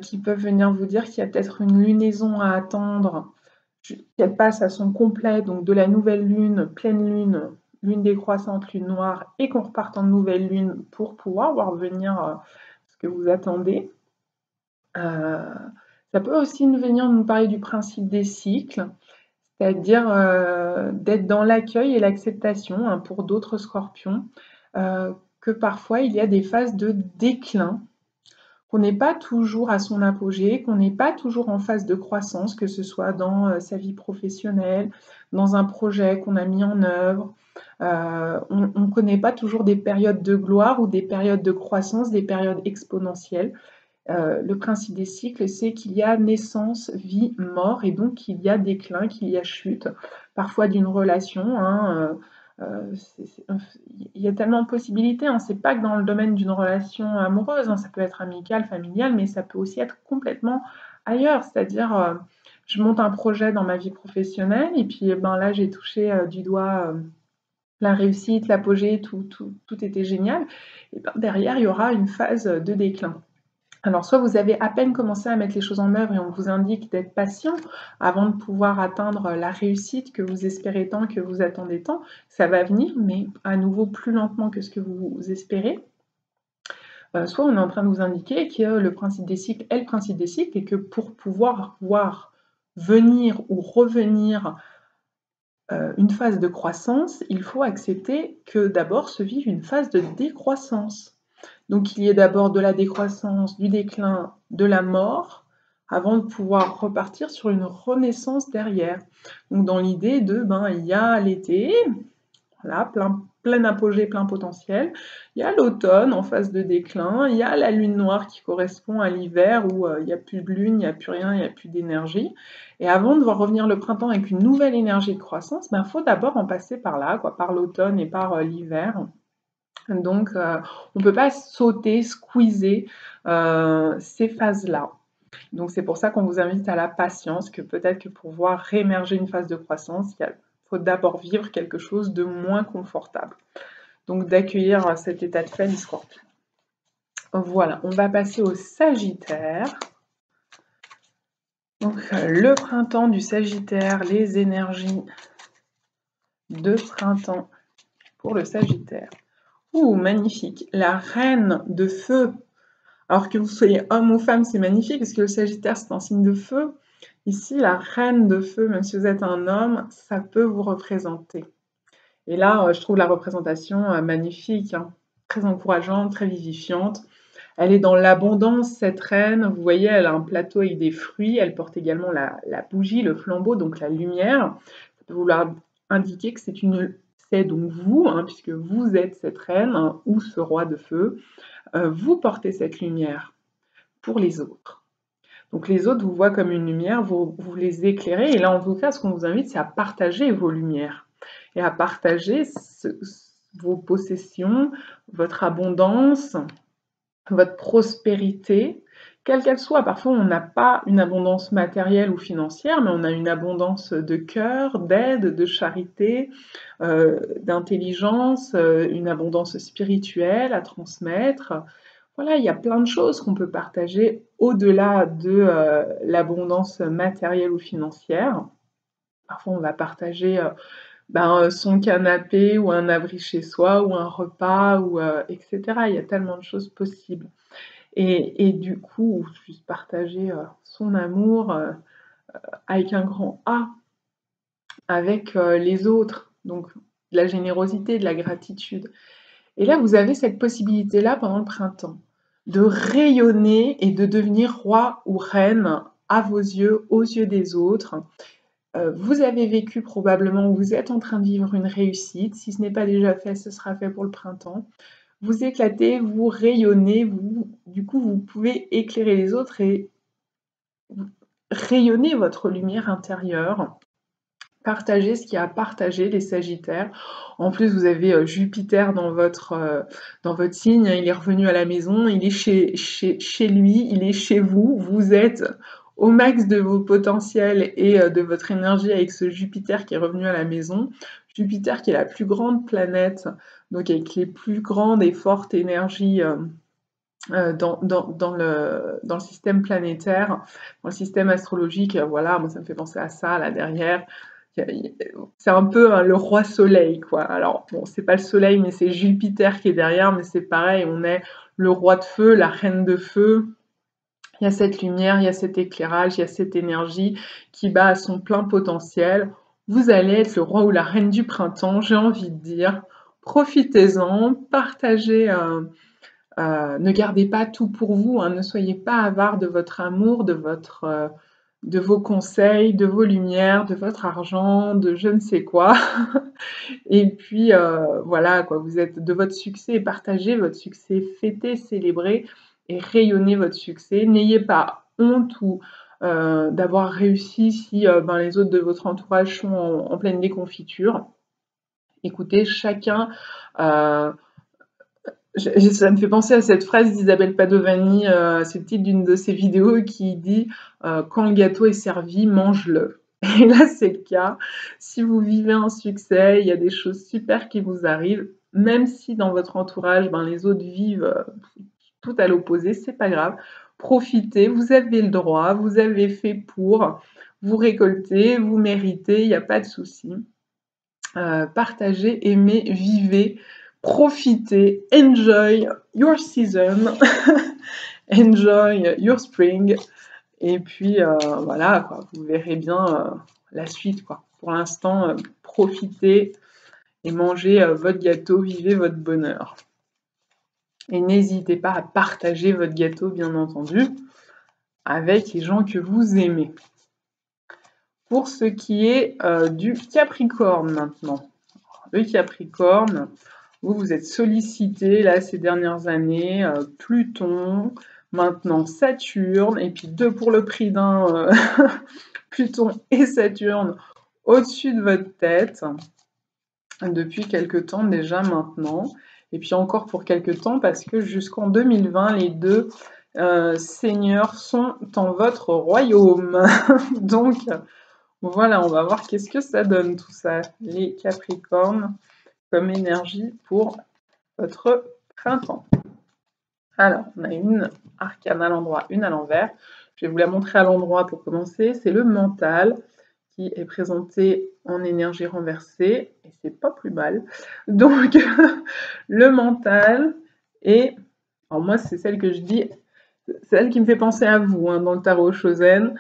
qui peuvent venir vous dire qu'il y a peut-être une lunaison à attendre, qu'elle passe à son complet, donc de la nouvelle lune, pleine lune, lune décroissante, lune noire, et qu'on reparte en nouvelle lune pour pouvoir voir venir ce que vous attendez. Ça peut aussi venir nous parler du principe des cycles, c'est-à-dire d'être dans l'accueil et l'acceptation pour d'autres scorpions, que parfois il y a des phases de déclin, qu'on n'est pas toujours à son apogée, qu'on n'est pas toujours en phase de croissance, que ce soit dans sa vie professionnelle, dans un projet qu'on a mis en œuvre. On ne connaît pas toujours des périodes de gloire ou des périodes de croissance, des périodes exponentielles. Le principe des cycles, c'est qu'il y a naissance, vie, mort, et donc qu'il y a déclin, qu'il y a chute, parfois d'une relation. Il y a tellement de possibilités. C'est pas que dans le domaine d'une relation amoureuse, ça peut être amical, familial, mais ça peut aussi être complètement ailleurs. C'est-à-dire, je monte un projet dans ma vie professionnelle, et puis là, j'ai touché du doigt la réussite, l'apogée, tout était génial. Et derrière, il y aura une phase de déclin. Alors, soit vous avez à peine commencé à mettre les choses en œuvre et on vous indique d'être patient avant de pouvoir atteindre la réussite que vous espérez tant, que vous attendez tant. Ça va venir, mais à nouveau plus lentement que ce que vous espérez. Soit on est en train de vous indiquer que le principe des cycles est le principe des cycles et que pour pouvoir voir venir ou revenir une phase de croissance, il faut accepter que d'abord se vive une phase de décroissance. Donc il y ait d'abord de la décroissance, du déclin, de la mort, avant de pouvoir repartir sur une renaissance derrière. Donc dans l'idée de, il y a l'été, voilà, plein apogée, plein potentiel. Il y a l'automne en phase de déclin, il y a la lune noire qui correspond à l'hiver où il n'y a plus de lune, il n'y a plus rien, il n'y a plus d'énergie. Et avant de voir revenir le printemps avec une nouvelle énergie de croissance, faut d'abord en passer par là, par l'automne et par l'hiver. Donc, on ne peut pas sauter, squeezer ces phases-là. Donc, c'est pour ça qu'on vous invite à la patience, que peut-être que pour voir réémerger une phase de croissance, il faut d'abord vivre quelque chose de moins confortable. Donc, d'accueillir cet état de fait du Scorpion. Voilà, on va passer au Sagittaire. Donc, le printemps du Sagittaire, les énergies de printemps pour le Sagittaire. Ouh, magnifique. La reine de feu. Alors que vous soyez homme ou femme, c'est magnifique parce que le Sagittaire, c'est un signe de feu. Ici, la reine de feu, même si vous êtes un homme, ça peut vous représenter. Et là, je trouve la représentation magnifique, hein, très encourageante, très vivifiante. Elle est dans l'abondance, cette reine. Vous voyez, elle a un plateau avec des fruits. Elle porte également la bougie, le flambeau, donc la lumière. Ça peut vouloir indiquer que c'est donc vous, hein, puisque vous êtes cette reine, hein, ou ce roi de feu. Vous portez cette lumière pour les autres. Donc les autres vous voient comme une lumière, vous les éclairez. Et là, en tout cas, ce qu'on vous invite, c'est à partager vos lumières et à partager vos possessions, votre abondance, votre prospérité, quelle qu'elle soit. Parfois, on n'a pas une abondance matérielle ou financière, mais on a une abondance de cœur, d'aide, de charité, d'intelligence, une abondance spirituelle à transmettre. Voilà, il y a plein de choses qu'on peut partager au-delà de l'abondance matérielle ou financière. Parfois, on va partager son canapé ou un abri chez soi ou un repas ou etc. Il y a tellement de choses possibles. Et du coup, juste partager son amour avec un grand A, avec les autres. Donc, de la générosité, de la gratitude. Et là, vous avez cette possibilité-là pendant le printemps, de rayonner et de devenir roi ou reine à vos yeux, aux yeux des autres. Vous avez vécu probablement, vous êtes en train de vivre une réussite. Si ce n'est pas déjà fait, ce sera fait pour le printemps. Vous éclatez, vous rayonnez, du coup, vous pouvez éclairer les autres et rayonner votre lumière intérieure. Partager ce qu'il y a à partager, les Sagittaires. En plus, vous avez Jupiter dans votre signe, il est revenu à la maison, il est chez lui, il est chez vous, vous êtes au max de vos potentiels et de votre énergie avec ce Jupiter qui est revenu à la maison. Jupiter qui est la plus grande planète, donc avec les plus grandes et fortes énergies dans le système planétaire, dans le système astrologique. Voilà, moi ça me fait penser à ça là derrière. C'est un peu le roi soleil, quoi. Alors, bon, c'est pas le soleil, mais c'est Jupiter qui est derrière, mais c'est pareil, on est le roi de feu, la reine de feu. Il y a cette lumière, il y a cet éclairage, il y a cette énergie qui bat à son plein potentiel. Vous allez être le roi ou la reine du printemps, j'ai envie de dire. Profitez-en, partagez, ne gardez pas tout pour vous, hein, ne soyez pas avare de votre amour, de vos conseils, de vos lumières, de votre argent, de je ne sais quoi. Et puis voilà, quoi, vous êtes de votre succès, partagez votre succès, fêtez, célébrez et rayonnez votre succès. N'ayez pas honte ou d'avoir réussi si les autres de votre entourage sont en pleine déconfiture. Écoutez, chacun ça me fait penser à cette phrase d'Isabelle Padovani, c'est le titre d'une de ses vidéos qui dit quand le gâteau est servi, mange-le. Et là, c'est le cas. Si vous vivez un succès, il y a des choses super qui vous arrivent, même si dans votre entourage, les autres vivent tout à l'opposé, c'est pas grave. Profitez, vous avez le droit, vous avez fait pour, vous récoltez, vous méritez, il n'y a pas de souci. Partagez, aimez, vivez, profitez, enjoy your season, enjoy your spring, et puis voilà, quoi, vous verrez bien la suite, quoi. Pour l'instant, profitez et mangez votre gâteau, vivez votre bonheur. Et n'hésitez pas à partager votre gâteau, bien entendu, avec les gens que vous aimez. Pour ce qui est du Capricorne maintenant. Le Capricorne, vous êtes sollicité là ces dernières années, Pluton, maintenant Saturne, et puis deux pour le prix d'un, Pluton et Saturne au-dessus de votre tête, depuis quelque temps déjà maintenant, et puis encore pour quelque temps parce que jusqu'en 2020, les deux seigneurs sont en votre royaume. Donc voilà, on va voir qu'est-ce que ça donne tout ça, les Capricornes, comme énergie pour votre printemps. Alors, on a une arcane à l'endroit, une à l'envers. Je vais vous la montrer à l'endroit pour commencer. C'est le mental qui est présenté en énergie renversée, et c'est pas plus mal. Donc, le mental, et alors moi, c'est celle que je dis, c'est celle qui me fait penser à vous hein, dans le tarot Chosen.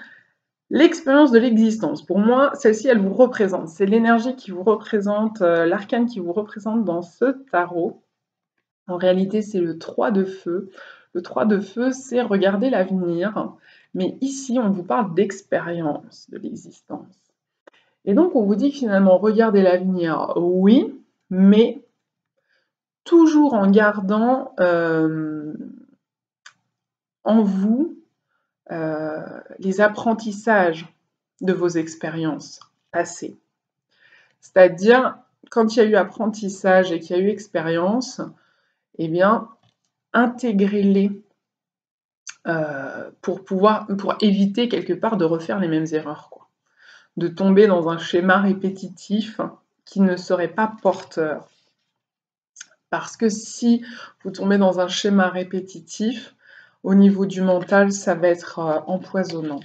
L'expérience de l'existence. Pour moi, celle-ci, elle vous représente. C'est l'énergie qui vous représente, l'arcane qui vous représente dans ce tarot. En réalité, c'est le 3 de feu. Le 3 de feu, c'est regarder l'avenir. Mais ici, on vous parle d'expérience de l'existence. Et donc, on vous dit que finalement, regarder l'avenir, oui, mais toujours en gardant en vous les apprentissages de vos expériences passées. C'est-à-dire, quand il y a eu apprentissage et qu'il y a eu expérience, eh bien, intégrez-les pour éviter quelque part de refaire les mêmes erreurs, quoi. De tomber dans un schéma répétitif qui ne serait pas porteur. Parce que si vous tombez dans un schéma répétitif, au niveau du mental, ça va être empoisonnant.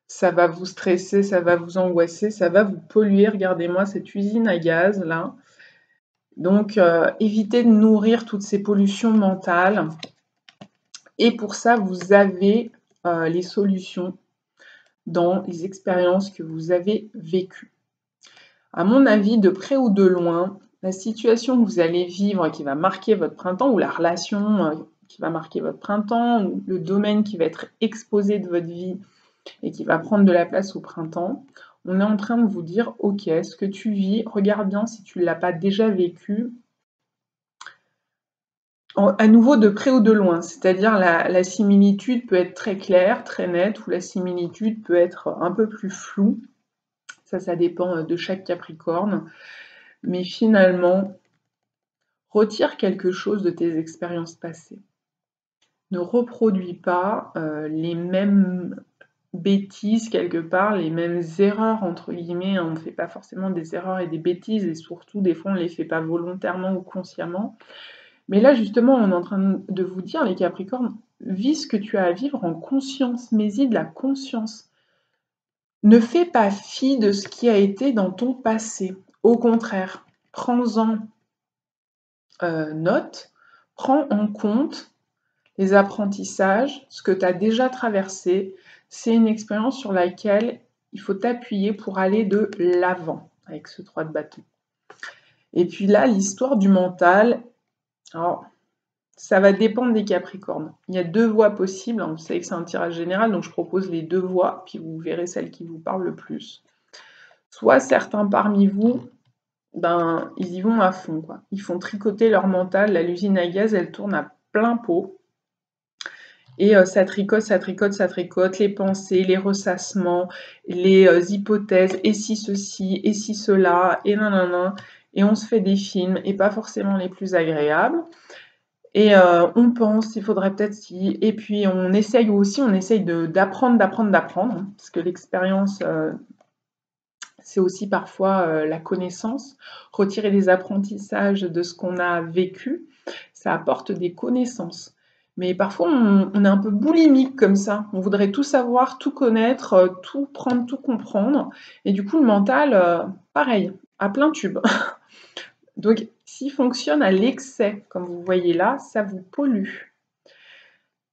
Ça va vous stresser, ça va vous angoisser, ça va vous polluer. Regardez-moi cette usine à gaz, là. Donc, évitez de nourrir toutes ces pollutions mentales. Et pour ça, vous avez les solutions dans les expériences que vous avez vécues. À mon avis, de près ou de loin, la situation que vous allez vivre qui va marquer votre printemps, ou la relation qui va marquer votre printemps, ou le domaine qui va être exposé de votre vie et qui va prendre de la place au printemps, on est en train de vous dire, ok, ce que tu vis, regarde bien si tu ne l'as pas déjà vécu, à nouveau de près ou de loin, c'est-à-dire la similitude peut être très claire, très nette, ou la similitude peut être un peu plus floue. Ça dépend de chaque Capricorne. Mais finalement, retire quelque chose de tes expériences passées. Ne reproduis pas les mêmes bêtises quelque part, les mêmes erreurs entre guillemets. On ne fait pas forcément des erreurs et des bêtises, et surtout des fois on ne les fait pas volontairement ou consciemment. Mais là, justement, on est en train de vous dire, les Capricornes, vis ce que tu as à vivre en conscience, mets-y de la conscience. Ne fais pas fi de ce qui a été dans ton passé. Au contraire, prends-en note, prends en compte les apprentissages, ce que tu as déjà traversé. C'est une expérience sur laquelle il faut t'appuyer pour aller de l'avant avec ce 3 de bâton. Et puis là, l'histoire du mental, alors, ça va dépendre des Capricornes. Il y a 2 voies possibles. Vous savez que c'est un tirage général, donc je propose les 2 voies, puis vous verrez celle qui vous parle le plus. Soit certains parmi vous, ben, ils y vont à fond, quoi. Ils font tricoter leur mental. Là, l'usine à gaz, elle tourne à plein pot. Et ça tricote, ça tricote, ça tricote. Les pensées, les ressassements, les hypothèses. Et si ceci, et si cela, et nanana. Et on se fait des films, et pas forcément les plus agréables. Et on pense, il faudrait peut-être si, et puis on essaye d'apprendre, parce que l'expérience, c'est aussi parfois la connaissance. Retirer des apprentissages de ce qu'on a vécu, ça apporte des connaissances. Mais parfois, on est un peu boulimique comme ça. On voudrait tout savoir, tout connaître, tout prendre, tout comprendre. Et du coup, le mental, pareil, à plein tube. Donc, s'il fonctionne à l'excès, comme vous voyez là, ça vous pollue.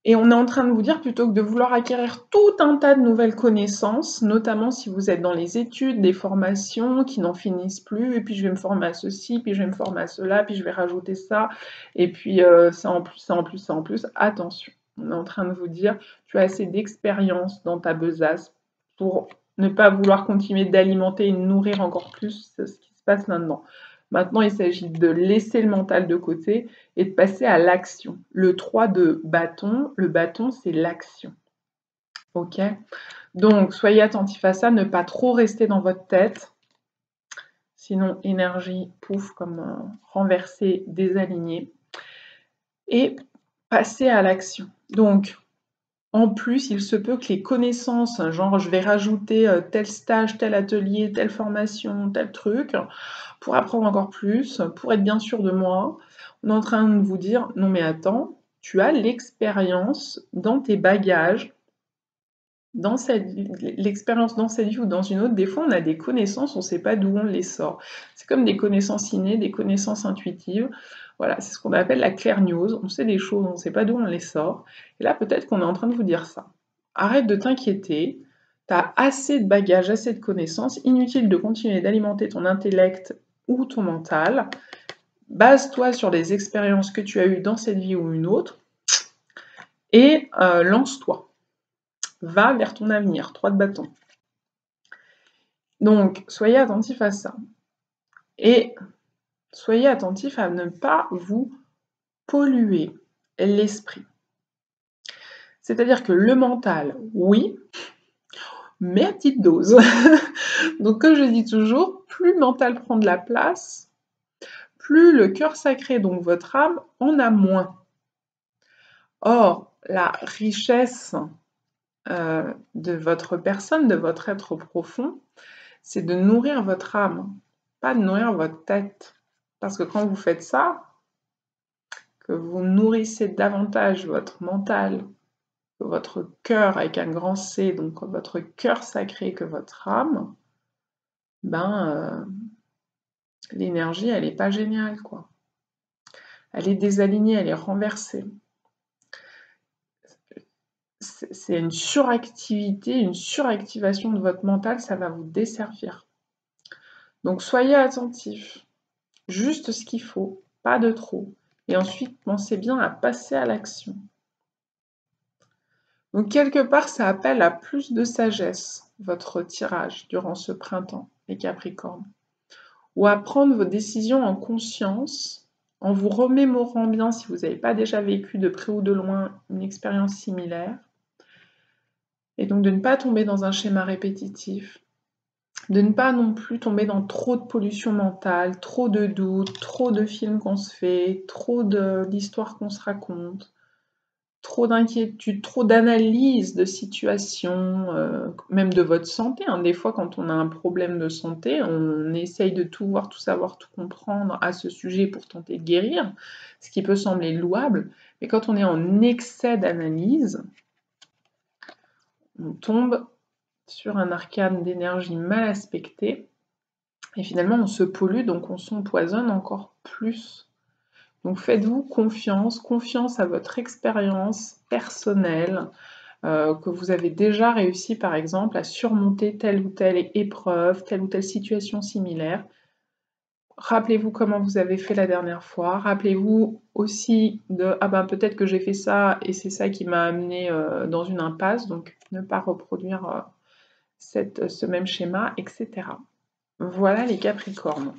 Et on est en train de vous dire, plutôt que de vouloir acquérir tout un tas de nouvelles connaissances, notamment si vous êtes dans les études, des formations qui n'en finissent plus, et puis je vais me former à ceci, puis je vais me former à cela, puis je vais rajouter ça, et puis ça en plus, ça en plus, ça en plus, attention. On est en train de vous dire, tu as assez d'expérience dans ta besace pour ne pas vouloir continuer d'alimenter et de nourrir encore plus ce qui se passe là-dedans. Maintenant, il s'agit de laisser le mental de côté et de passer à l'action. Le 3 de bâton, le bâton, c'est l'action. Ok? Donc, soyez attentifs à ça, ne pas trop rester dans votre tête. Sinon, énergie, pouf, comme renversée, désalignée. Et passer à l'action. Donc, en plus, il se peut que les connaissances, genre je vais rajouter tel stage, tel atelier, telle formation, tel truc, pour apprendre encore plus, pour être bien sûr de moi, on est en train de vous dire, non mais attends, tu as l'expérience dans tes bagages dans cette vie, l'expérience dans cette vie ou dans une autre, des fois on a des connaissances, on ne sait pas d'où on les sort. C'est comme des connaissances innées, des connaissances intuitives. Voilà, c'est ce qu'on appelle la clairgnose. On sait des choses, on ne sait pas d'où on les sort. Et là, peut-être qu'on est en train de vous dire ça. Arrête de t'inquiéter, tu as assez de bagages, assez de connaissances, inutile de continuer d'alimenter ton intellect ou ton mental. Base-toi sur les expériences que tu as eues dans cette vie ou une autre et lance-toi. Va vers ton avenir, 3 de bâton. Donc, soyez attentif à ça. Et soyez attentif à ne pas vous polluer l'esprit. C'est-à-dire que le mental, oui, mais à petite dose. Donc, comme je dis toujours, plus le mental prend de la place, plus le cœur sacré, donc votre âme, en a moins. Or, la richesse de votre personne, de votre être profond, c'est de nourrir votre âme, pas de nourrir votre tête. Parce que quand vous faites ça, que vous nourrissez davantage votre mental, votre cœur avec un grand C, donc votre cœur sacré que votre âme, ben l'énergie elle est pas géniale quoi. Elle est désalignée, elle est renversée. C'est une suractivité, une suractivation de votre mental, ça va vous desservir. Donc soyez attentifs, juste ce qu'il faut, pas de trop. Et ensuite, pensez bien à passer à l'action. Donc quelque part, ça appelle à plus de sagesse, votre tirage durant ce printemps, les Capricornes. Ou à prendre vos décisions en conscience, en vous remémorant bien si vous n'avez pas déjà vécu de près ou de loin une expérience similaire. Et donc de ne pas tomber dans un schéma répétitif, de ne pas non plus tomber dans trop de pollution mentale, trop de doutes, trop de films qu'on se fait, trop d'histoires qu'on se raconte, trop d'inquiétude, trop d'analyse de situation, même de votre santé. Hein. Des fois, quand on a un problème de santé, on essaye de tout voir, tout savoir, tout comprendre à ce sujet pour tenter de guérir, ce qui peut sembler louable. Mais quand on est en excès d'analyse, on tombe sur un arcane d'énergie mal aspectée, et finalement on se pollue, donc on s'empoisonne encore plus. Donc faites-vous confiance, confiance à votre expérience personnelle, que vous avez déjà réussi par exemple à surmonter telle ou telle épreuve, telle ou telle situation similaire. Rappelez-vous comment vous avez fait la dernière fois, rappelez-vous aussi de « ah ben peut-être que j'ai fait ça et c'est ça qui m'a amené dans une impasse », donc ne pas reproduire ce même schéma, etc. Voilà les Capricornes.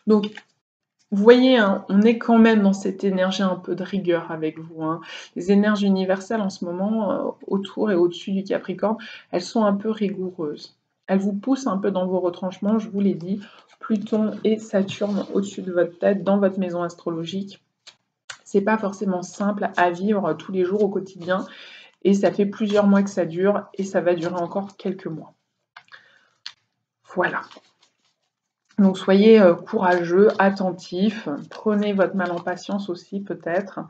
Donc, vous voyez, hein, on est quand même dans cette énergie un peu de rigueur avec vous. Hein. Les énergies universelles en ce moment, autour et au-dessus du Capricorne, elles sont un peu rigoureuses. Elles vous poussent un peu dans vos retranchements, je vous l'ai dit. Pluton et Saturne au-dessus de votre tête, dans votre maison astrologique. C'est pas forcément simple à vivre tous les jours au quotidien. Et ça fait plusieurs mois que ça dure et ça va durer encore quelques mois. Voilà. Donc soyez courageux, attentifs, prenez votre mal en patience aussi peut-être,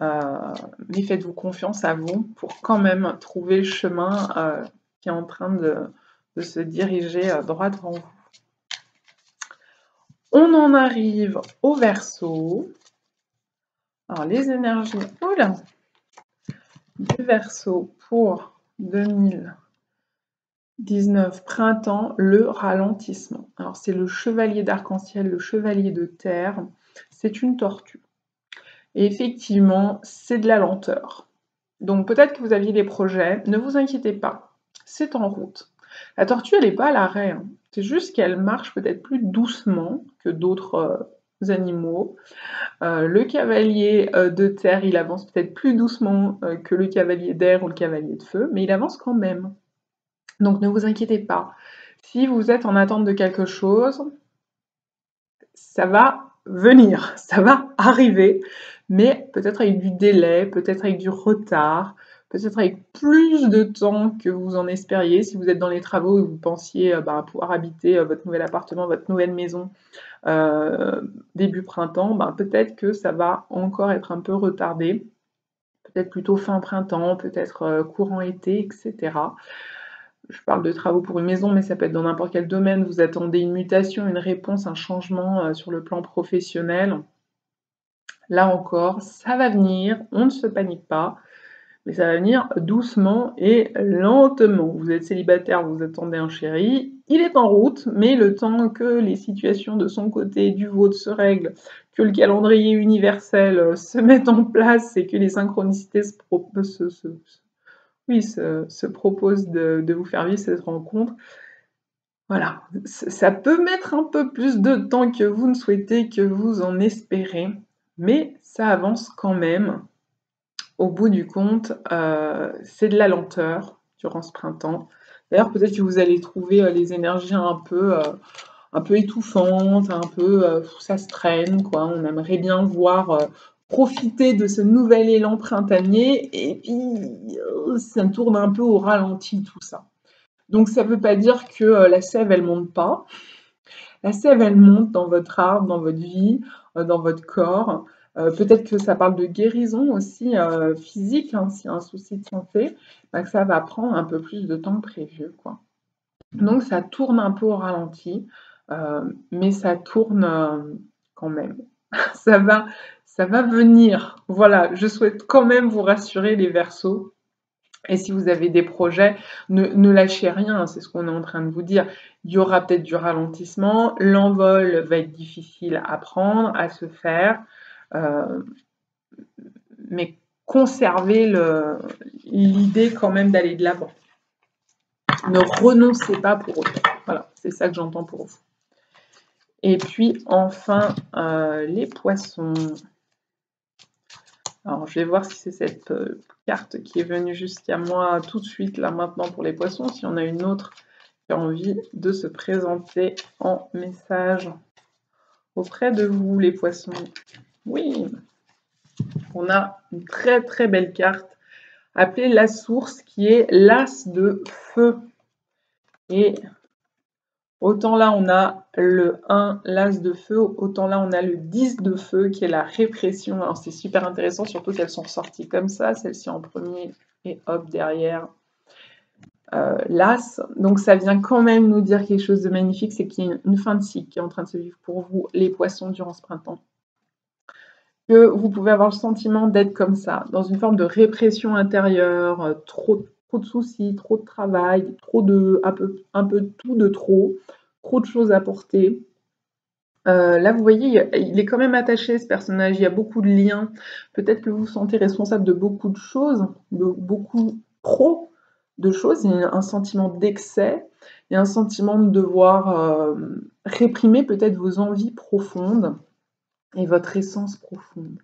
mais faites-vous confiance à vous pour quand même trouver le chemin qui est en train de se diriger droit devant vous. On en arrive au Verseau. Alors les énergies du Verseau pour 2019 printemps, le ralentissement. Alors c'est le chevalier d'arc-en-ciel, le chevalier de terre, c'est une tortue. Et effectivement, c'est de la lenteur. Donc peut-être que vous aviez des projets, ne vous inquiétez pas, c'est en route. La tortue, elle n'est pas à l'arrêt, hein. C'est juste qu'elle marche peut-être plus doucement que d'autres animaux. Le cavalier de terre, il avance peut-être plus doucement que le cavalier d'air ou le cavalier de feu, mais il avance quand même. Donc ne vous inquiétez pas. Si vous êtes en attente de quelque chose, ça va venir, ça va arriver, mais peut-être avec du délai, peut-être avec du retard, peut-être avec plus de temps que vous en espériez. Si vous êtes dans les travaux et vous pensiez pouvoir habiter votre nouvel appartement, votre nouvelle maison début printemps, peut-être que ça va encore être un peu retardé. peut-être plutôt fin printemps, peut-être courant été, etc. Je parle de travaux pour une maison, mais ça peut être dans n'importe quel domaine. Vous attendez une mutation, une réponse, un changement sur le plan professionnel. Là encore, ça va venir, on ne se panique pas, mais ça va venir doucement et lentement. Vous êtes célibataire, vous attendez un chéri, il est en route, mais le temps que les situations de son côté et du vôtre se règlent, que le calendrier universel se mette en place et que les synchronicités se proposent de vous faire vivre cette rencontre, voilà, ça peut mettre un peu plus de temps que vous ne souhaitez, que vous en espérez, mais ça avance quand même. Au bout du compte, c'est de la lenteur durant ce printemps. D'ailleurs, peut-être que vous allez trouver, les énergies un peu étouffantes, un peu, ça se traîne quoi. On aimerait bien voir, profiter de ce nouvel élan printanier et puis, ça tourne un peu au ralenti tout ça. Donc ça veut pas dire que, la sève elle monte pas. La sève elle monte dans votre arbre, dans votre vie, dans votre corps. Peut-être que ça parle de guérison aussi, physique, hein, s'il y a un souci de santé, bah, que ça va prendre un peu plus de temps que prévu, quoi. Donc ça tourne un peu au ralenti, mais ça tourne, quand même. Ça va ça va venir. Voilà, je souhaite quand même vous rassurer les Verseaux. Et si vous avez des projets, ne lâchez rien, c'est ce qu'on est en train de vous dire. Il y aura peut-être du ralentissement, l'envol va être difficile à prendre, à se faire, mais conservez l'idée quand même d'aller de l'avant. Ne renoncez pas pour autant. Voilà, c'est ça que j'entends pour vous. Et puis enfin, les poissons. Alors, je vais voir si c'est cette carte qui est venue jusqu'à moi tout de suite, là, maintenant, pour les poissons. Si on a une autre qui a envie de se présenter en message auprès de vous, les poissons. Oui, on a une très très belle carte appelée la source, qui est l'as de feu. Et autant là, on a le 1, l'as de feu, autant là, on a le 10 de feu, qui est la répression. Alors, c'est super intéressant, surtout qu'elles sont sorties comme ça, celle-ci en premier, et hop, derrière, l'as. Donc, ça vient quand même nous dire quelque chose de magnifique, c'est qu'il y a une fin de cycle qui est en train de se vivre pour vous, les poissons, durant ce printemps. Que vous pouvez avoir le sentiment d'être comme ça, dans une forme de répression intérieure, trop de soucis, trop de travail, trop de un peu de tout de trop de choses à porter. Là, vous voyez, il est quand même attaché, ce personnage, il y a beaucoup de liens. Peut-être que vous vous sentez responsable de beaucoup de choses, de beaucoup trop de choses. Il y a un sentiment d'excès, il y a un sentiment de devoir, réprimer peut-être vos envies profondes et votre essence profonde.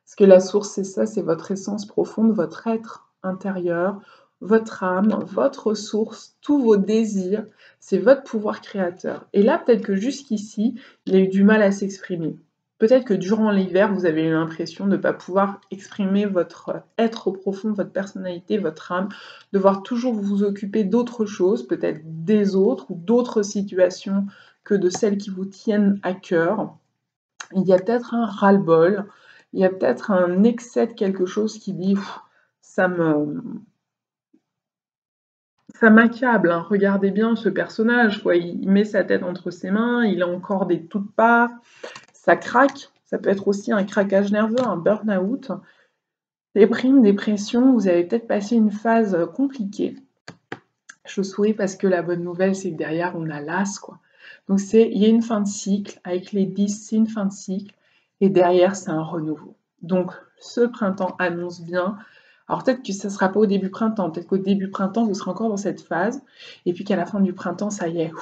Parce que la source, c'est ça, c'est votre essence profonde, votre être intérieur, votre âme, votre source, tous vos désirs, c'est votre pouvoir créateur. Et là, peut-être que jusqu'ici, il a eu du mal à s'exprimer. Peut-être que durant l'hiver, vous avez eu l'impression de ne pas pouvoir exprimer votre être profond, votre personnalité, votre âme, devoir toujours vous occuper d'autres choses, peut-être des autres ou d'autres situations que de celles qui vous tiennent à cœur. Il y a peut-être un ras-le-bol, il y a peut-être un excès de quelque chose qui dit ça m'accable, hein. Regardez bien ce personnage, quoi. Il met sa tête entre ses mains, il a encore des toutes parts, ça craque, ça peut être aussi un craquage nerveux, un burn-out, déprime, dépression, vous avez peut-être passé une phase compliquée. Je souris parce que la bonne nouvelle, c'est que derrière, on a l'as, quoi. Donc il y a une fin de cycle, avec les 10, c'est une fin de cycle, et derrière, c'est un renouveau. Donc, ce printemps annonce bien. Alors peut-être que ça ne sera pas au début printemps, peut-être qu'au début printemps, vous serez encore dans cette phase, et puis qu'à la fin du printemps, ça y est,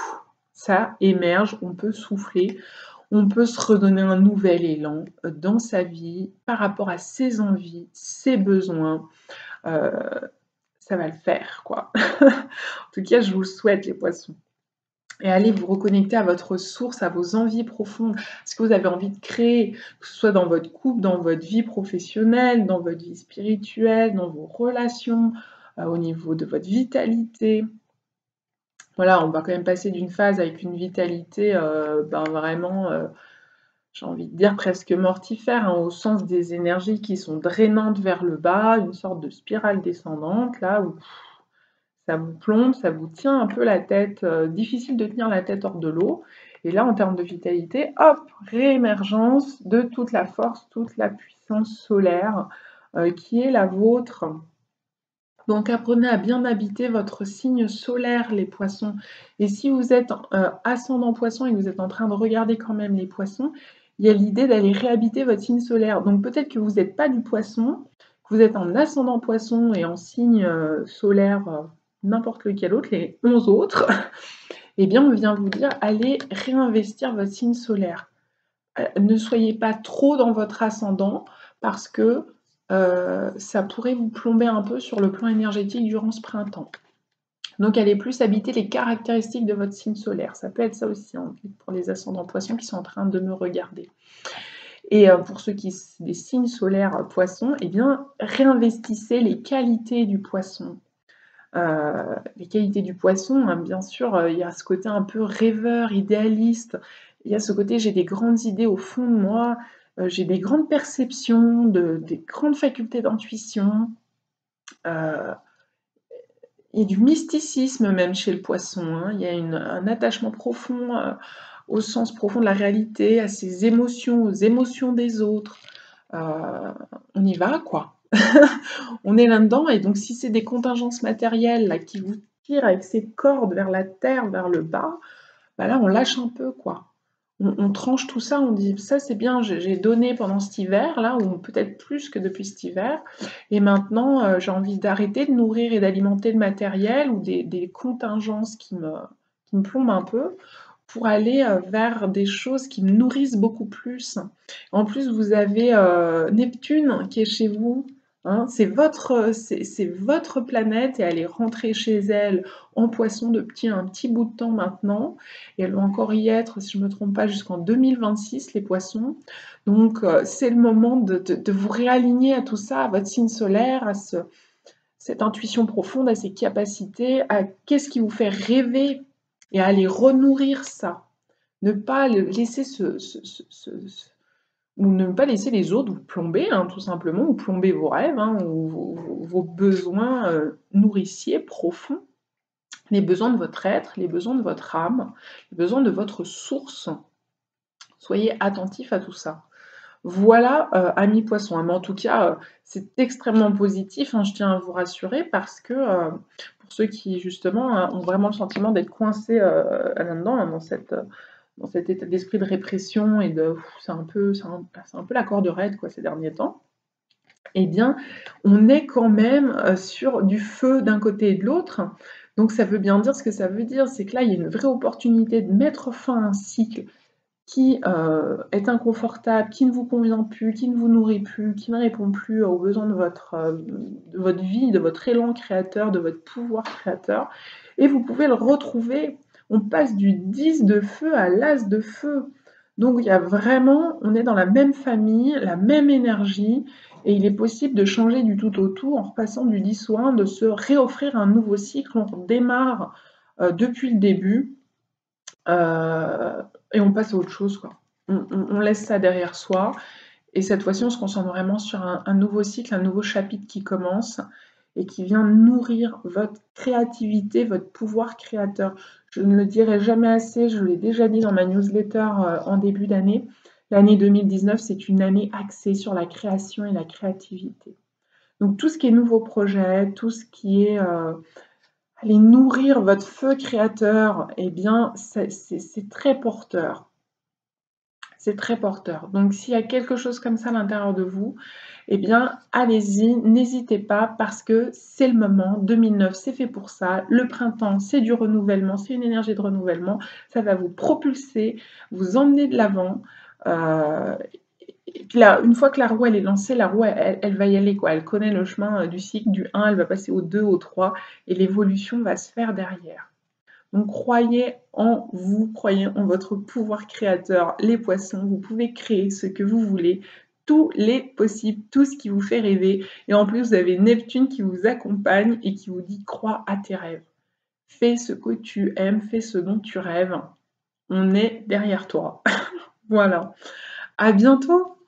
ça émerge, on peut souffler, on peut se redonner un nouvel élan dans sa vie, par rapport à ses envies, ses besoins, ça va le faire, quoi. En tout cas, je vous le souhaite, les poissons. Et allez vous reconnecter à votre source, à vos envies profondes, ce que vous avez envie de créer, que ce soit dans votre couple, dans votre vie professionnelle, dans votre vie spirituelle, dans vos relations, au niveau de votre vitalité. Voilà, on va quand même passer d'une phase avec une vitalité, vraiment, j'ai envie de dire presque mortifère, hein, au sens des énergies qui sont drainantes vers le bas, une sorte de spirale descendante là où ça vous plombe, ça vous tient un peu la tête, difficile de tenir la tête hors de l'eau. Et là, en termes de vitalité, hop, réémergence de toute la force, toute la puissance solaire qui est la vôtre. Donc apprenez à bien habiter votre signe solaire, les poissons. Et si vous êtes ascendant poisson et que vous êtes en train de regarder quand même les poissons, il y a l'idée d'aller réhabiter votre signe solaire. Donc peut-être que vous n'êtes pas du poisson, que vous êtes en ascendant poisson et en signe solaire n'importe lequel autre, les 11 autres, eh bien on vient vous dire, allez réinvestir votre signe solaire. Ne soyez pas trop dans votre ascendant parce que ça pourrait vous plomber un peu sur le plan énergétique durant ce printemps. Donc allez plus habiter les caractéristiques de votre signe solaire. Ça peut être ça aussi, hein, pour les ascendants poissons qui sont en train de me regarder. Et pour ceux qui sont des signes solaires poissons, eh bien réinvestissez les qualités du poisson. Les qualités du poisson, hein, bien sûr, il y a ce côté un peu rêveur, idéaliste. Il y a ce côté, j'ai des grandes idées au fond de moi, j'ai des grandes perceptions, des grandes facultés d'intuition. Il y a du mysticisme même chez le poisson, hein. Il y a un attachement profond au sens profond de la réalité, à ses émotions, aux émotions des autres. On y va, quoi. On est là-dedans, et donc si c'est des contingences matérielles là, qui vous tirent avec ces cordes vers la terre, vers le bas, bah là on lâche un peu, quoi. On tranche tout ça, on dit ça c'est bien, j'ai donné pendant cet hiver là, ou peut-être plus que depuis cet hiver, et maintenant j'ai envie d'arrêter de nourrir et d'alimenter le matériel ou des contingences qui me plombent un peu, pour aller vers des choses qui me nourrissent beaucoup plus. En plus, vous avez Neptune qui est chez vous, hein, c'est votre planète et elle est rentrée chez elle en poisson depuis un petit bout de temps maintenant. Et elle va encore y être, si je ne me trompe pas, jusqu'en 2026, les poissons. Donc c'est le moment de vous réaligner à tout ça, à votre signe solaire, à cette intuition profonde, à ses capacités, à qu'est-ce qui vous fait rêver et à aller renourrir ça. Ne pas laisser ou ne pas laisser les autres vous plomber, hein, tout simplement, ou plomber vos rêves, hein, ou vos besoins nourriciers, profonds, les besoins de votre être, les besoins de votre âme, les besoins de votre source. Soyez attentifs à tout ça. Voilà, amis poissons, hein, mais en tout cas, c'est extrêmement positif, hein, je tiens à vous rassurer parce que, pour ceux qui justement, ont vraiment le sentiment d'être coincés, là-dedans, hein, dans cet état d'esprit de répression et c'est un peu la corde raide quoi ces derniers temps. Eh bien, on est quand même, sur du feu d'un côté et de l'autre. Donc ça veut bien dire ce que ça veut dire, c'est que là, il y a une vraie opportunité de mettre fin à un cycle qui est inconfortable, qui ne vous convient plus, qui ne vous nourrit plus, qui ne répond plus aux besoins de votre vie, de votre élan créateur, de votre pouvoir créateur. Et vous pouvez le retrouver. On passe du 10 de feu à l'as de feu. Donc il y a vraiment, on est dans la même famille, la même énergie, et il est possible de changer du tout au tout en repassant du 10 au 1, de se réoffrir un nouveau cycle. On redémarre depuis le début. Et on passe à autre chose, quoi. On laisse ça derrière soi, et cette fois-ci, on se concentre vraiment sur un nouveau cycle, un nouveau chapitre qui commence et qui vient nourrir votre créativité, votre pouvoir créateur. Je ne le dirai jamais assez, je l'ai déjà dit dans ma newsletter en début d'année. L'année 2019, c'est une année axée sur la création et la créativité. Donc tout ce qui est nouveaux projets, tout ce qui est aller nourrir votre feu créateur, eh bien, c'est très porteur. C'est très porteur. Donc, s'il y a quelque chose comme ça à l'intérieur de vous, eh bien, allez-y, n'hésitez pas parce que c'est le moment. 2009, c'est fait pour ça. Le printemps, c'est du renouvellement, c'est une énergie de renouvellement. Ça va vous propulser, vous emmener de l'avant. Et puis là, une fois que la roue elle est lancée, la roue elle va y aller, quoi. Elle connaît le chemin du cycle du 1, elle va passer au 2, au 3, et l'évolution va se faire derrière. Donc croyez en vous, croyez en votre pouvoir créateur, les poissons, vous pouvez créer ce que vous voulez, tous les possibles, tout ce qui vous fait rêver. Et en plus, vous avez Neptune qui vous accompagne et qui vous dit crois à tes rêves. Fais ce que tu aimes, fais ce dont tu rêves. On est derrière toi. Voilà. À bientôt!